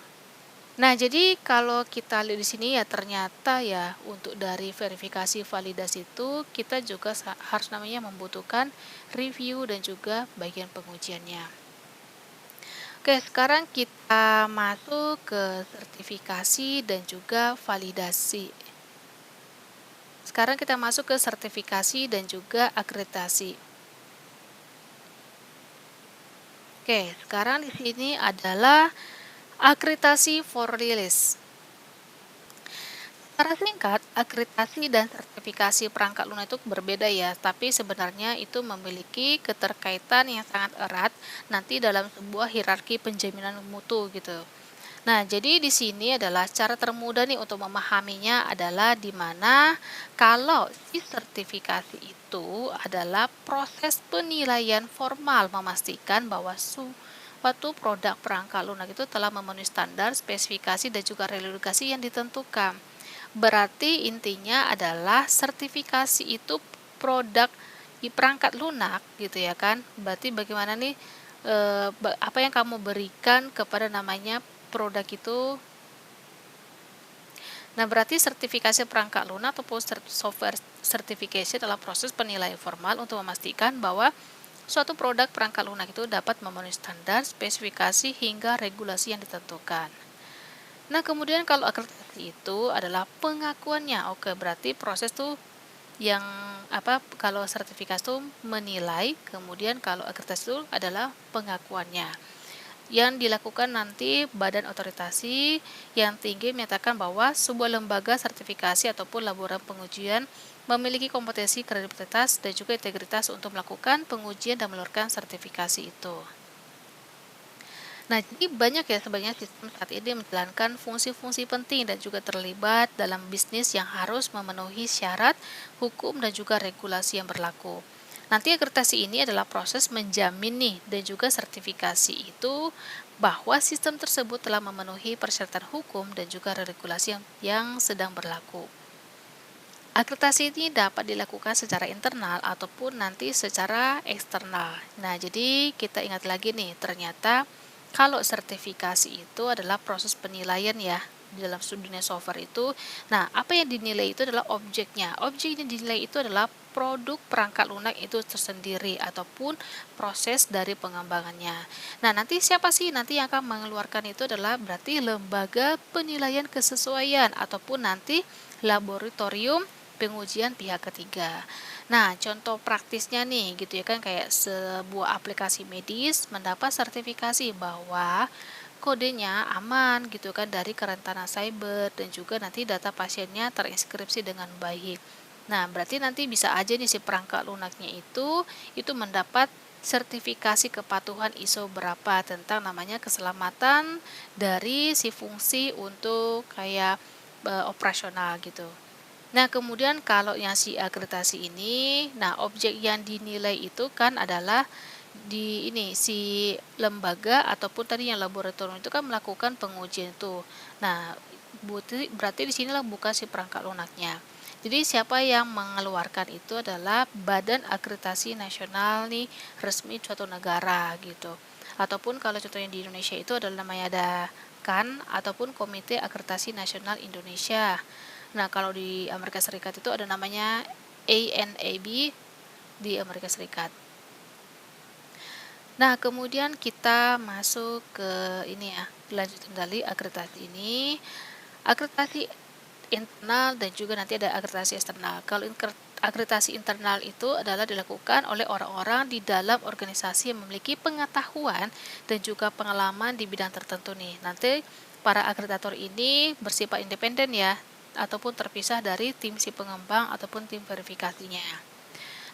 Speaker 1: Nah, jadi kalau kita lihat di sini ya ternyata ya untuk dari verifikasi validasi itu kita juga harus namanya membutuhkan review dan juga bagian pengujiannya. Oke, sekarang kita masuk ke sertifikasi dan juga validasi. Sekarang kita masuk ke sertifikasi dan juga akreditasi. Oke, sekarang di sini adalah akreditasi for release. Secara singkat, akreditasi dan sertifikasi perangkat lunak itu berbeda ya, tapi sebenarnya itu memiliki keterkaitan yang sangat erat nanti dalam sebuah hierarki penjaminan mutu gitu. Nah, jadi di sini adalah cara termudah nih untuk memahaminya adalah di mana kalau si sertifikasi itu adalah proses penilaian formal memastikan bahwa suatu produk perangkat lunak itu telah memenuhi standar, spesifikasi, dan juga reliabilitas yang ditentukan. Berarti intinya adalah sertifikasi itu produk di perangkat lunak gitu ya kan. Berarti bagaimana nih apa yang kamu berikan kepada namanya produk itu. Nah, berarti sertifikasi perangkat lunak ataupun software certification adalah proses penilaian formal untuk memastikan bahwa suatu produk perangkat lunak itu dapat memenuhi standar, spesifikasi, hingga regulasi yang ditentukan. Nah, kemudian kalau akreditasi itu adalah pengakuannya. Oke, berarti proses tuh yang kalau sertifikasi itu menilai, kemudian kalau akreditasi itu adalah pengakuannya. Yang dilakukan nanti badan otorisasi yang tinggi menyatakan bahwa sebuah lembaga sertifikasi ataupun laboratorium pengujian memiliki kompetensi, kredibilitas, dan juga integritas untuk melakukan pengujian dan mengeluarkan sertifikasi itu. Nah, jadi banyak ya sebenarnya sistem saat ini menjalankan fungsi-fungsi penting dan juga terlibat dalam bisnis yang harus memenuhi syarat, hukum, dan juga regulasi yang berlaku. Nanti akreditasi ini adalah proses menjamin nih dan juga sertifikasi itu bahwa sistem tersebut telah memenuhi persyaratan hukum dan juga regulasi yang sedang berlaku. Akreditasi ini dapat dilakukan secara internal ataupun nanti secara eksternal. Nah, jadi kita ingat lagi nih, ternyata kalau sertifikasi itu adalah proses penilaian ya di dalam dunia software itu. Nah, apa yang dinilai itu adalah objeknya. Objek yang dinilai itu adalah produk perangkat lunak itu tersendiri ataupun proses dari pengembangannya. Nah, nanti siapa sih nanti yang akan mengeluarkan itu adalah berarti lembaga penilaian kesesuaian ataupun nanti laboratorium pengujian pihak ketiga. Nah, contoh praktisnya nih gitu ya kan kayak sebuah aplikasi medis mendapat sertifikasi bahwa kodenya aman gitu kan dari kerentanan cyber dan juga nanti data pasiennya terinskripsi dengan baik. Nah, berarti nanti bisa aja nih si perangkat lunaknya itu mendapat sertifikasi kepatuhan ISO berapa tentang namanya keselamatan dari si fungsi untuk kayak operasional gitu. Nah, kemudian kalau yang si akreditasi ini, nah objek yang dinilai itu kan adalah di ini si lembaga ataupun tadi yang laboratorium itu kan melakukan pengujian itu. Nah, berarti di sinilah bukan si perangkat lunaknya. Jadi siapa yang mengeluarkan itu adalah Badan Akreditasi Nasional nih resmi suatu negara gitu. Ataupun kalau contohnya di Indonesia itu adalah namanya ada KAN ataupun Komite Akreditasi Nasional Indonesia. Nah, kalau di Amerika Serikat itu ada namanya ANAB di Amerika Serikat. Nah, kemudian kita masuk ke ini ya, lanjutan dari akreditasi ini. Akreditasi internal dan juga nanti ada akreditasi eksternal. Kalau akreditasi internal itu adalah dilakukan oleh orang-orang di dalam organisasi yang memiliki pengetahuan dan juga pengalaman di bidang tertentu nih. Nanti para akreditator ini bersifat independen ya, ataupun terpisah dari tim si pengembang ataupun tim verifikasinya.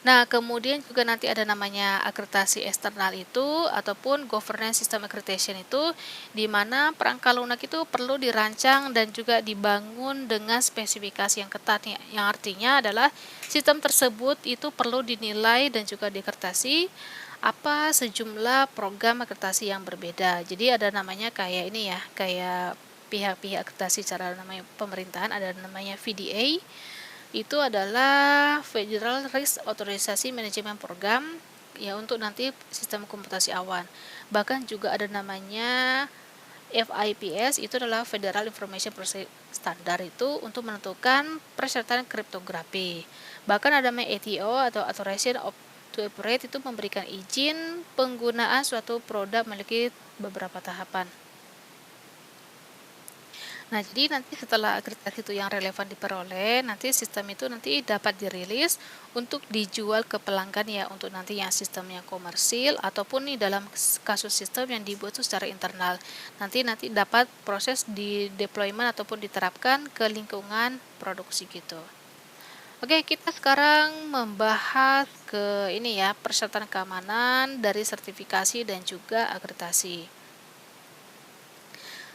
Speaker 1: Nah, kemudian juga nanti ada namanya akreditasi eksternal itu ataupun governance system accreditation itu di mana perangkat lunak itu perlu dirancang dan juga dibangun dengan spesifikasi yang ketat yang artinya adalah sistem tersebut itu perlu dinilai dan juga diakreditasi apa sejumlah program akreditasi yang berbeda. Jadi ada namanya kayak ini ya, kayak pihak-pihak akreditasi secara namanya pemerintahan ada namanya VDA. itu adalah Federal Risk Authorization Management Program ya, untuk nanti sistem komputasi awan. Bahkan juga ada namanya FIPS, itu adalah Federal Information Processing Standard, itu untuk menentukan persyaratan kriptografi. Bahkan ada namanya ATO atau Authorization to Operate, itu memberikan izin penggunaan suatu produk memiliki beberapa tahapan. Nah, jadi nanti setelah akreditasi itu yang relevan diperoleh, nanti sistem itu nanti dapat dirilis untuk dijual ke pelanggan ya, untuk nanti yang sistemnya komersil ataupun nih dalam kasus sistem yang dibuat itu secara internal. Nanti dapat proses di deployment ataupun diterapkan ke lingkungan produksi gitu. Oke, kita sekarang membahas ke ini ya, persyaratan keamanan dari sertifikasi dan juga akreditasi.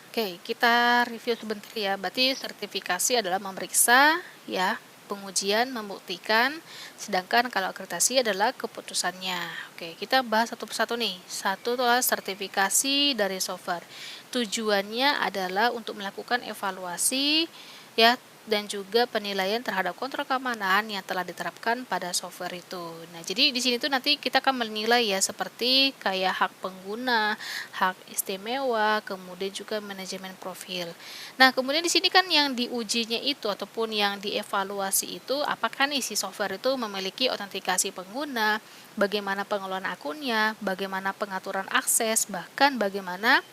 Speaker 1: Oke, kita review sebentar ya. Berarti sertifikasi adalah memeriksa ya, pengujian, membuktikan, sedangkan kalau akreditasi adalah keputusannya. Oke, kita bahas satu persatu nih. Satu adalah sertifikasi dari software. Tujuannya adalah untuk melakukan evaluasi ya, dan juga penilaian terhadap kontrol keamanan yang telah diterapkan pada software itu. Nah, jadi di sini tuh nanti kita akan menilai ya, seperti kayak hak pengguna, hak istimewa, kemudian juga manajemen profil. Nah, kemudian di sini kan yang diujinya itu ataupun yang dievaluasi itu, apakah nih si software itu memiliki autentikasi pengguna, bagaimana pengelolaan akunnya, bagaimana pengaturan akses, bahkan bagaimana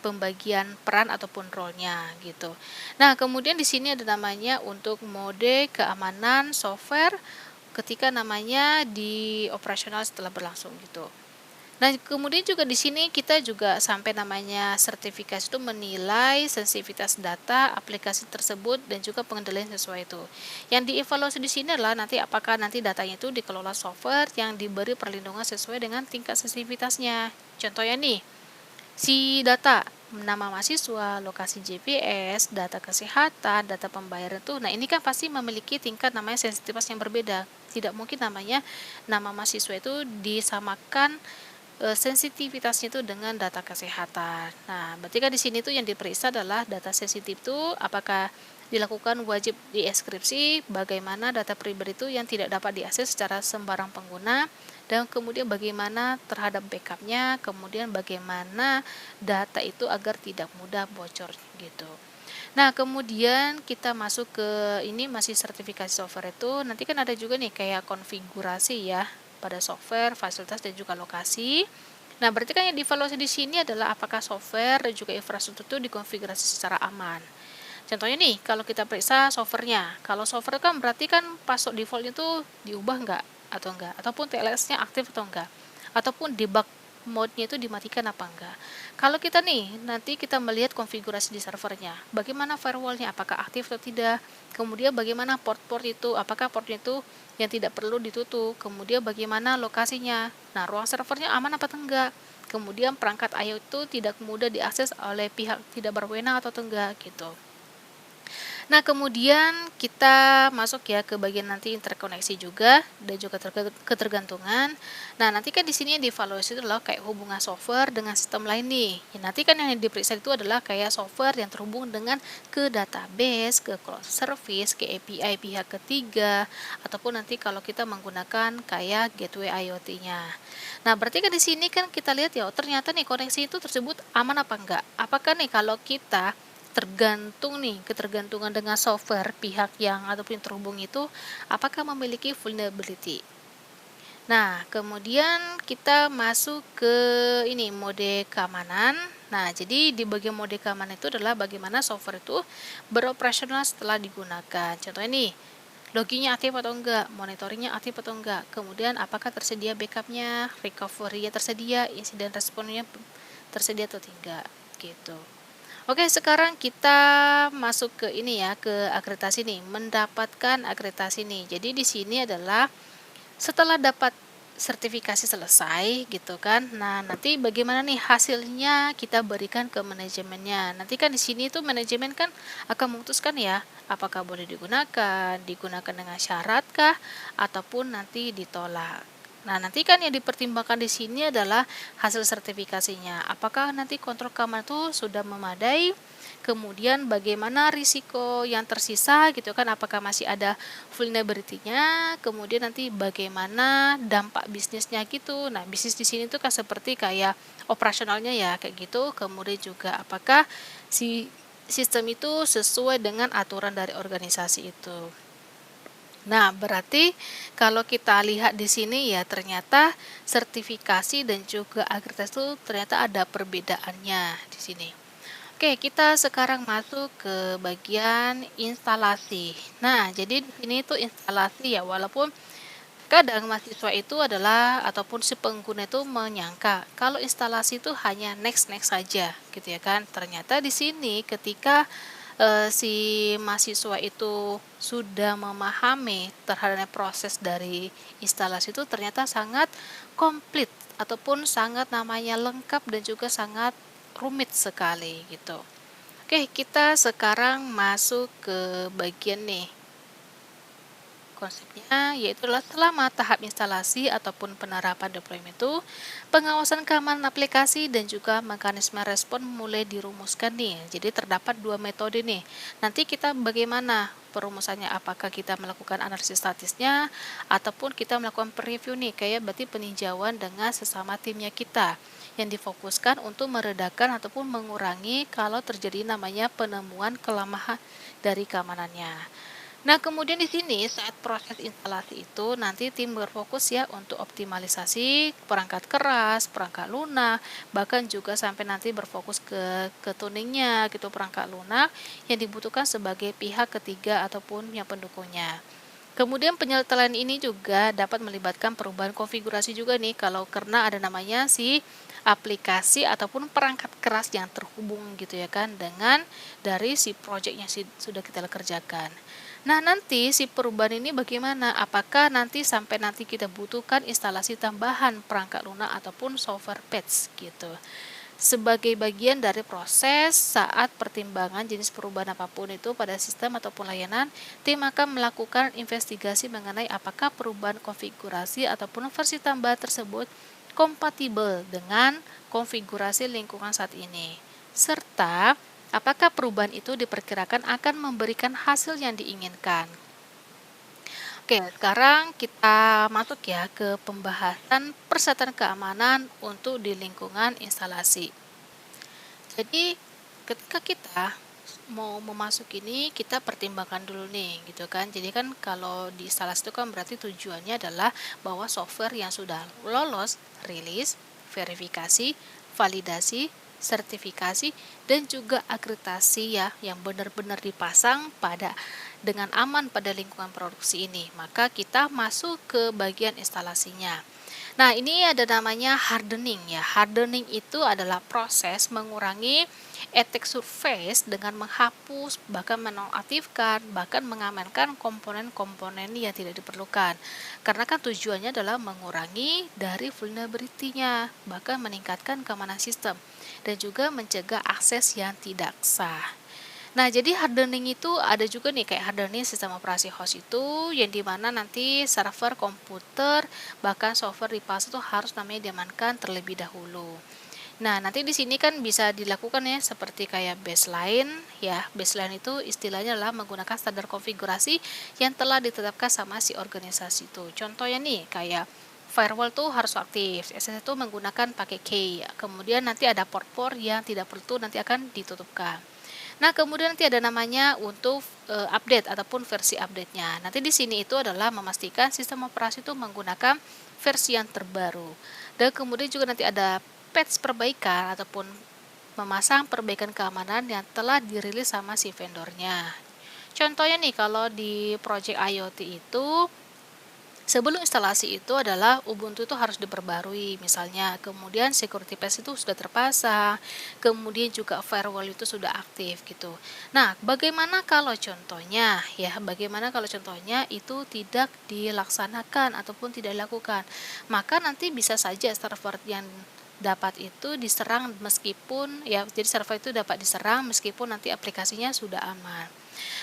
Speaker 1: pembagian peran ataupun role-nya gitu. Nah, kemudian di sini ada namanya untuk mode keamanan software ketika namanya di operasional setelah berlangsung gitu. Nah, kemudian juga di sini kita juga sampai namanya sertifikasi itu menilai sensitivitas data aplikasi tersebut dan juga pengendalian sesuai itu. Yang dievaluasi di sini adalah nanti apakah nanti datanya itu dikelola software yang diberi perlindungan sesuai dengan tingkat sensitivitasnya. Contohnya nih, si data nama mahasiswa, lokasi GPS, data kesehatan, data pembayaran tuh. Nah, ini kan pasti memiliki tingkat namanya sensitivitas yang berbeda. Tidak mungkin namanya nama mahasiswa itu disamakan sensitivitasnya itu dengan data kesehatan. Nah, berarti kan di sini tuh yang diperiksa adalah data sensitif itu apakah dilakukan wajib dienkripsi, bagaimana data pribadi itu yang tidak dapat diakses secara sembarang pengguna, dan kemudian bagaimana terhadap backupnya, kemudian bagaimana data itu agar tidak mudah bocor gitu. Nah, kemudian kita masuk ke ini masih sertifikasi software itu, nanti kan ada juga nih kayak konfigurasi ya pada software, fasilitas dan juga lokasi. Nah, berarti kan yang dievaluasi di sini adalah apakah software dan juga infrastruktur itu dikonfigurasi secara aman. Contohnya nih, kalau kita periksa softwarenya, kalau software kan berarti kan password defaultnya tuh diubah enggak atau enggak, ataupun TLS-nya aktif atau enggak, ataupun debug mode-nya itu dimatikan apa enggak. Kalau kita nih, nanti kita melihat konfigurasi di servernya, bagaimana firewall-nya, apakah aktif atau tidak, kemudian bagaimana port-port itu, apakah portnya itu yang tidak perlu ditutup, kemudian bagaimana lokasinya, nah ruang servernya aman apa enggak, kemudian perangkat I/O itu tidak mudah diakses oleh pihak tidak berwenang atau enggak gitu. Nah, kemudian kita masuk ya ke bagian nanti interkoneksi juga dan juga ketergantungan. Nah, nanti kan di sini yang dievaluasi itu adalah kayak hubungan software dengan sistem lain nih. Ya, nanti kan yang diperiksa itu adalah kayak software yang terhubung dengan ke database, ke cloud service, ke API pihak ketiga, ataupun nanti kalau kita menggunakan kayak gateway IoT-nya. Nah, berarti kan di sini kan kita lihat ya, ternyata nih koneksi itu tersebut aman apa enggak? Apakah nih kalau kita tergantung nih, ketergantungan dengan software pihak yang ataupun terhubung itu apakah memiliki vulnerability. Nah, kemudian kita masuk ke ini mode keamanan. Nah, jadi di bagian mode keamanan itu adalah bagaimana software itu beroperasional setelah digunakan. Contohnya nih, loginnya aktif atau enggak, monitoringnya aktif atau enggak, kemudian apakah tersedia backupnya, recovery-nya tersedia, insiden responnya tersedia atau tidak, gitu. Oke, sekarang kita masuk ke ini ya, ke akreditasi nih, mendapatkan akreditasi nih. Jadi di sini adalah setelah dapat sertifikasi selesai gitu kan. Nah, nanti bagaimana nih hasilnya kita berikan ke manajemennya. Nanti kan di sini tuh manajemen kan akan memutuskan ya, apakah boleh digunakan dengan syaratkah ataupun nanti ditolak. Nah, nanti kan yang dipertimbangkan di sini adalah hasil sertifikasinya. Apakah nanti kontrol keamanan itu sudah memadai, kemudian bagaimana risiko yang tersisa gitu kan, apakah masih ada vulnerability-nya, kemudian nanti bagaimana dampak bisnisnya gitu. Nah, bisnis di sini tuh kan seperti kayak operasionalnya ya kayak gitu, kemudian juga apakah si sistem itu sesuai dengan aturan dari organisasi itu. Nah, berarti kalau kita lihat di sini ya ternyata sertifikasi dan juga akreditasi itu ternyata ada perbedaannya di sini. Oke, kita sekarang masuk ke bagian instalasi. Nah, jadi di sini tuh instalasi ya, walaupun kadang mahasiswa itu adalah ataupun si pengguna itu menyangka kalau instalasi itu hanya next-next saja gitu ya kan. Ternyata di sini ketika si mahasiswa itu sudah memahami terhadap proses dari instalasi itu ternyata sangat komplit ataupun sangat namanya lengkap dan juga sangat rumit sekali gitu. Oke, kita sekarang masuk ke bagian nih. Konsepnya yaitu adalah selama tahap instalasi ataupun penerapan deployment itu, pengawasan keamanan aplikasi dan juga mekanisme respon mulai dirumuskan nih. Jadi terdapat dua metode nih. Nanti kita bagaimana perumusannya, apakah kita melakukan analisis statisnya ataupun kita melakukan preview nih, kayak berarti peninjauan dengan sesama timnya kita yang difokuskan untuk meredakan ataupun mengurangi kalau terjadi namanya penemuan kelemahan dari keamanannya. Nah, kemudian di sini saat proses instalasi itu nanti tim berfokus ya untuk optimalisasi perangkat keras, perangkat lunak, bahkan juga sampai nanti berfokus ke tuningnya gitu perangkat lunak yang dibutuhkan sebagai pihak ketiga ataupun yang pendukungnya. Kemudian penyelesaian ini juga dapat melibatkan perubahan konfigurasi juga nih kalau karena ada namanya si aplikasi ataupun perangkat keras yang terhubung gitu ya kan dengan dari si project yang sudah kita kerjakan. Nah, nanti si perubahan ini bagaimana? Apakah nanti sampai nanti kita butuhkan instalasi tambahan perangkat lunak ataupun software patch gitu. Sebagai bagian dari proses saat pertimbangan jenis perubahan apapun itu pada sistem ataupun layanan, tim akan melakukan investigasi mengenai apakah perubahan konfigurasi ataupun versi tambahan tersebut kompatibel dengan konfigurasi lingkungan saat ini. Serta apakah perubahan itu diperkirakan akan memberikan hasil yang diinginkan. Oke, sekarang kita masuk ya ke pembahasan persyaratan keamanan untuk di lingkungan instalasi. Jadi, ketika kita mau memasuk ini, kita pertimbangkan dulu nih, gitu kan. Jadi kan kalau di instalasi itu kan berarti tujuannya adalah bahwa software yang sudah lolos rilis, verifikasi, validasi, sertifikasi, dan juga akreditasi ya yang benar-benar dipasang dengan aman pada lingkungan produksi ini. Maka kita masuk ke bagian instalasinya. Nah, ini ada namanya hardening ya. Hardening itu adalah proses mengurangi attack surface dengan menghapus, bahkan menonaktifkan, bahkan mengamankan komponen-komponen yang tidak diperlukan. Karena kan tujuannya adalah mengurangi dari vulnerability-nya, bahkan meningkatkan keamanan sistem dan juga mencegah akses yang tidak sah. Nah, jadi hardening itu ada juga nih kayak hardening sistem operasi host itu yang dimana nanti server komputer bahkan software di PAS itu harus namanya diamankan terlebih dahulu. Nah, nanti di sini kan bisa dilakukan ya seperti kayak baseline ya. Baseline itu istilahnya adalah menggunakan standar konfigurasi yang telah ditetapkan sama si organisasi itu. Contohnya nih kayak firewall tuh harus aktif, SS itu menggunakan pakai key. Kemudian nanti ada port-port yang tidak perlu nanti akan ditutupkan. Nah, kemudian nanti ada namanya untuk update ataupun versi update-nya. Nanti di sini itu adalah memastikan sistem operasi itu menggunakan versi yang terbaru. Dan kemudian juga nanti ada patch perbaikan ataupun memasang perbaikan keamanan yang telah dirilis sama si vendornya. Contohnya nih kalau di project IoT itu sebelum instalasi itu adalah Ubuntu itu harus diperbarui misalnya, kemudian security patch itu sudah terpasang, kemudian juga firewall itu sudah aktif gitu. Nah, bagaimana kalau contohnya itu tidak dilaksanakan ataupun tidak dilakukan? Maka nanti bisa saja server yang dapat itu diserang meskipun ya, jadi server itu dapat diserang meskipun nanti aplikasinya sudah aman.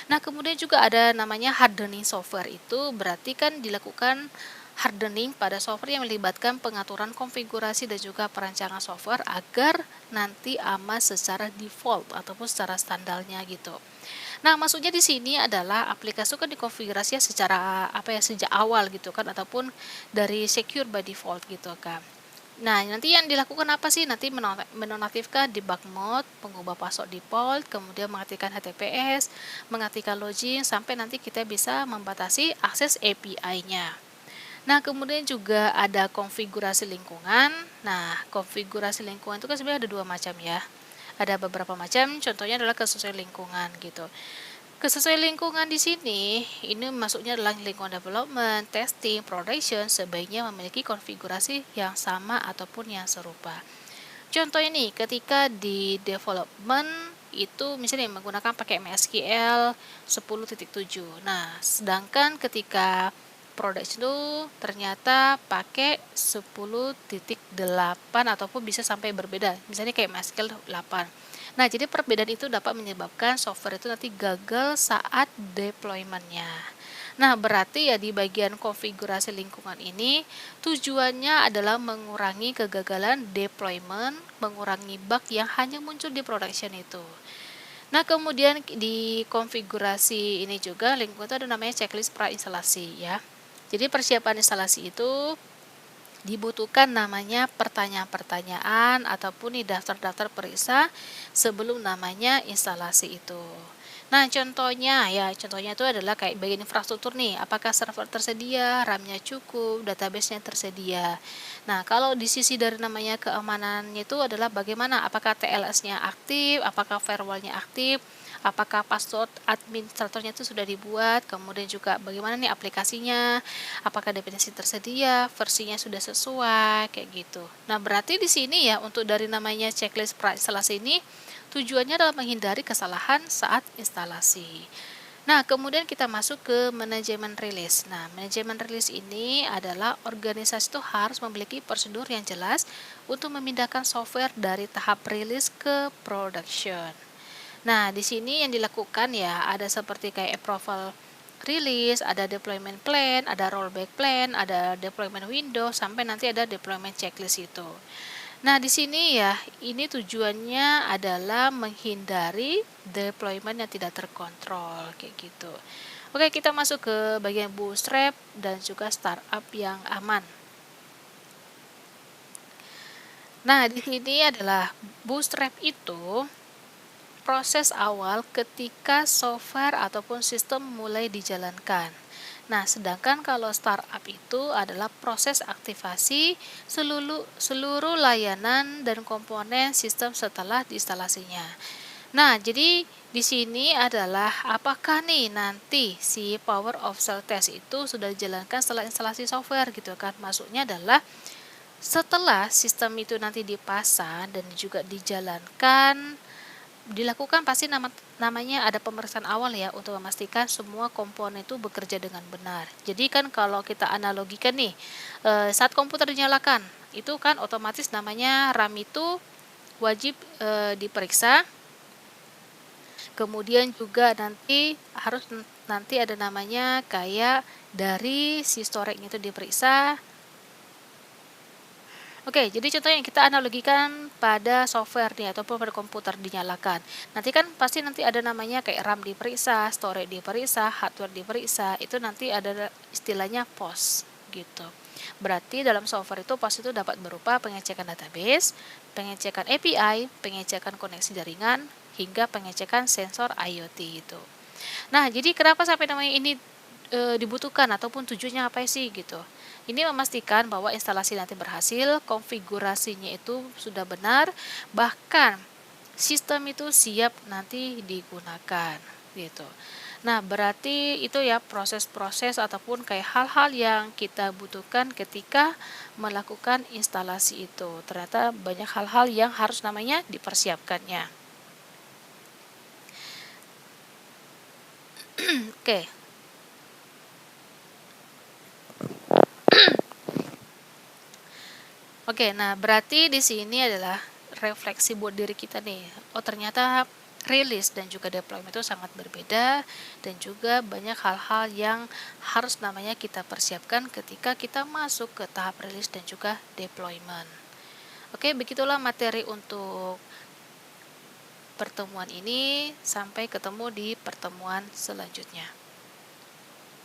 Speaker 1: Nah, kemudian juga ada namanya hardening software itu berarti kan dilakukan hardening pada software yang melibatkan pengaturan konfigurasi dan juga perancangan software agar nanti aman secara default ataupun secara standarnya gitu. Nah, maksudnya di sini adalah aplikasi itu kan dikonfigurasi secara apa ya, sejak awal gitu kan ataupun dari secure by default gitu kan. Nah, nanti yang dilakukan apa sih? Nanti menonaktifkan debug mode, mengubah password default, kemudian mengaktifkan HTTPS, mengaktifkan login sampai nanti kita bisa membatasi akses API-nya. Nah, kemudian juga ada konfigurasi lingkungan. Nah, konfigurasi lingkungan itu kan sebenarnya ada dua macam ya. Ada beberapa macam, contohnya adalah kesesuaian lingkungan gitu. Kesesuaian lingkungan di sini, ini masuknya adalah lingkungan development, testing, production, sebaiknya memiliki konfigurasi yang sama ataupun yang serupa. Contoh ini, ketika di development itu misalnya menggunakan pakai MySQL 10.7. Nah, sedangkan ketika production itu ternyata pakai 10.8 ataupun bisa sampai berbeda. Misalnya kayak MySQL 8. Nah, jadi perbedaan itu dapat menyebabkan software itu nanti gagal saat deployment-nya. Nah, berarti ya di bagian konfigurasi lingkungan ini tujuannya adalah mengurangi kegagalan deployment, mengurangi bug yang hanya muncul di production itu. Nah, kemudian di konfigurasi ini juga lingkungan itu ada namanya checklist pra-instalasi ya. Jadi persiapan instalasi itu dibutuhkan namanya pertanyaan-pertanyaan ataupun di daftar-daftar periksa sebelum namanya instalasi itu. Nah, contohnya itu adalah kayak bagian infrastruktur nih, apakah server tersedia, RAM-nya cukup, database-nya tersedia. Nah, kalau di sisi dari namanya keamanannya itu adalah bagaimana, apakah TLS-nya aktif, apakah firewall-nya aktif, apakah password administratornya itu sudah dibuat, kemudian juga bagaimana nih aplikasinya, apakah dependensi tersedia, versinya sudah sesuai, kayak gitu. Nah, berarti di sini ya untuk dari namanya checklist pra-instalasi ini tujuannya adalah menghindari kesalahan saat instalasi. Nah, kemudian kita masuk ke manajemen rilis. Nah, manajemen rilis ini adalah organisasi itu harus memiliki prosedur yang jelas untuk memindahkan software dari tahap rilis ke production. Nah, di sini yang dilakukan ya ada seperti kayak approval release, ada deployment plan, ada rollback plan, ada deployment window, sampai nanti ada deployment checklist itu. Nah, di sini ya, ini tujuannya adalah menghindari deployment yang tidak terkontrol, kayak gitu. Oke, kita masuk ke bagian bootstrap dan juga startup yang aman. Nah, di sini adalah bootstrap itu proses awal ketika software ataupun sistem mulai dijalankan. Nah, sedangkan kalau startup itu adalah proses aktivasi seluruh layanan dan komponen sistem setelah diinstalasinya. Nah, jadi di sini adalah apakah nih nanti si power of cell test itu sudah dijalankan setelah instalasi software gitu kan. Maksudnya adalah setelah sistem itu nanti dipasang dan juga dijalankan dilakukan pasti namanya ada pemeriksaan awal ya untuk memastikan semua komponen itu bekerja dengan benar. Jadi kan kalau kita analogikan nih, saat komputer dinyalakan, itu kan otomatis namanya RAM itu wajib diperiksa. Kemudian juga nanti ada namanya kayak dari si storage itu diperiksa. Oke, jadi contohnya kita analogikan pada software nih ataupun pada komputer dinyalakan. Nanti kan pasti nanti ada namanya kayak RAM diperiksa, storage diperiksa, hardware diperiksa. Itu nanti ada istilahnya POS gitu. Berarti dalam software itu POS itu dapat berupa pengecekan database, pengecekan API, pengecekan koneksi jaringan, hingga pengecekan sensor IoT itu. Nah, jadi kenapa sampai namanya ini dibutuhkan ataupun tujuannya apa sih gitu. Ini memastikan bahwa instalasi nanti berhasil, konfigurasinya itu sudah benar, bahkan sistem itu siap nanti digunakan gitu. Nah, berarti itu ya proses-proses ataupun kayak hal-hal yang kita butuhkan ketika melakukan instalasi itu. Ternyata banyak hal-hal yang harus namanya dipersiapkannya. Oke. Oke, nah berarti di sini adalah refleksi buat diri kita nih. Oh, ternyata rilis dan juga deployment itu sangat berbeda, dan juga banyak hal-hal yang harus namanya kita persiapkan ketika kita masuk ke tahap rilis dan juga deployment. Oke, begitulah materi untuk pertemuan ini. Sampai ketemu di pertemuan selanjutnya.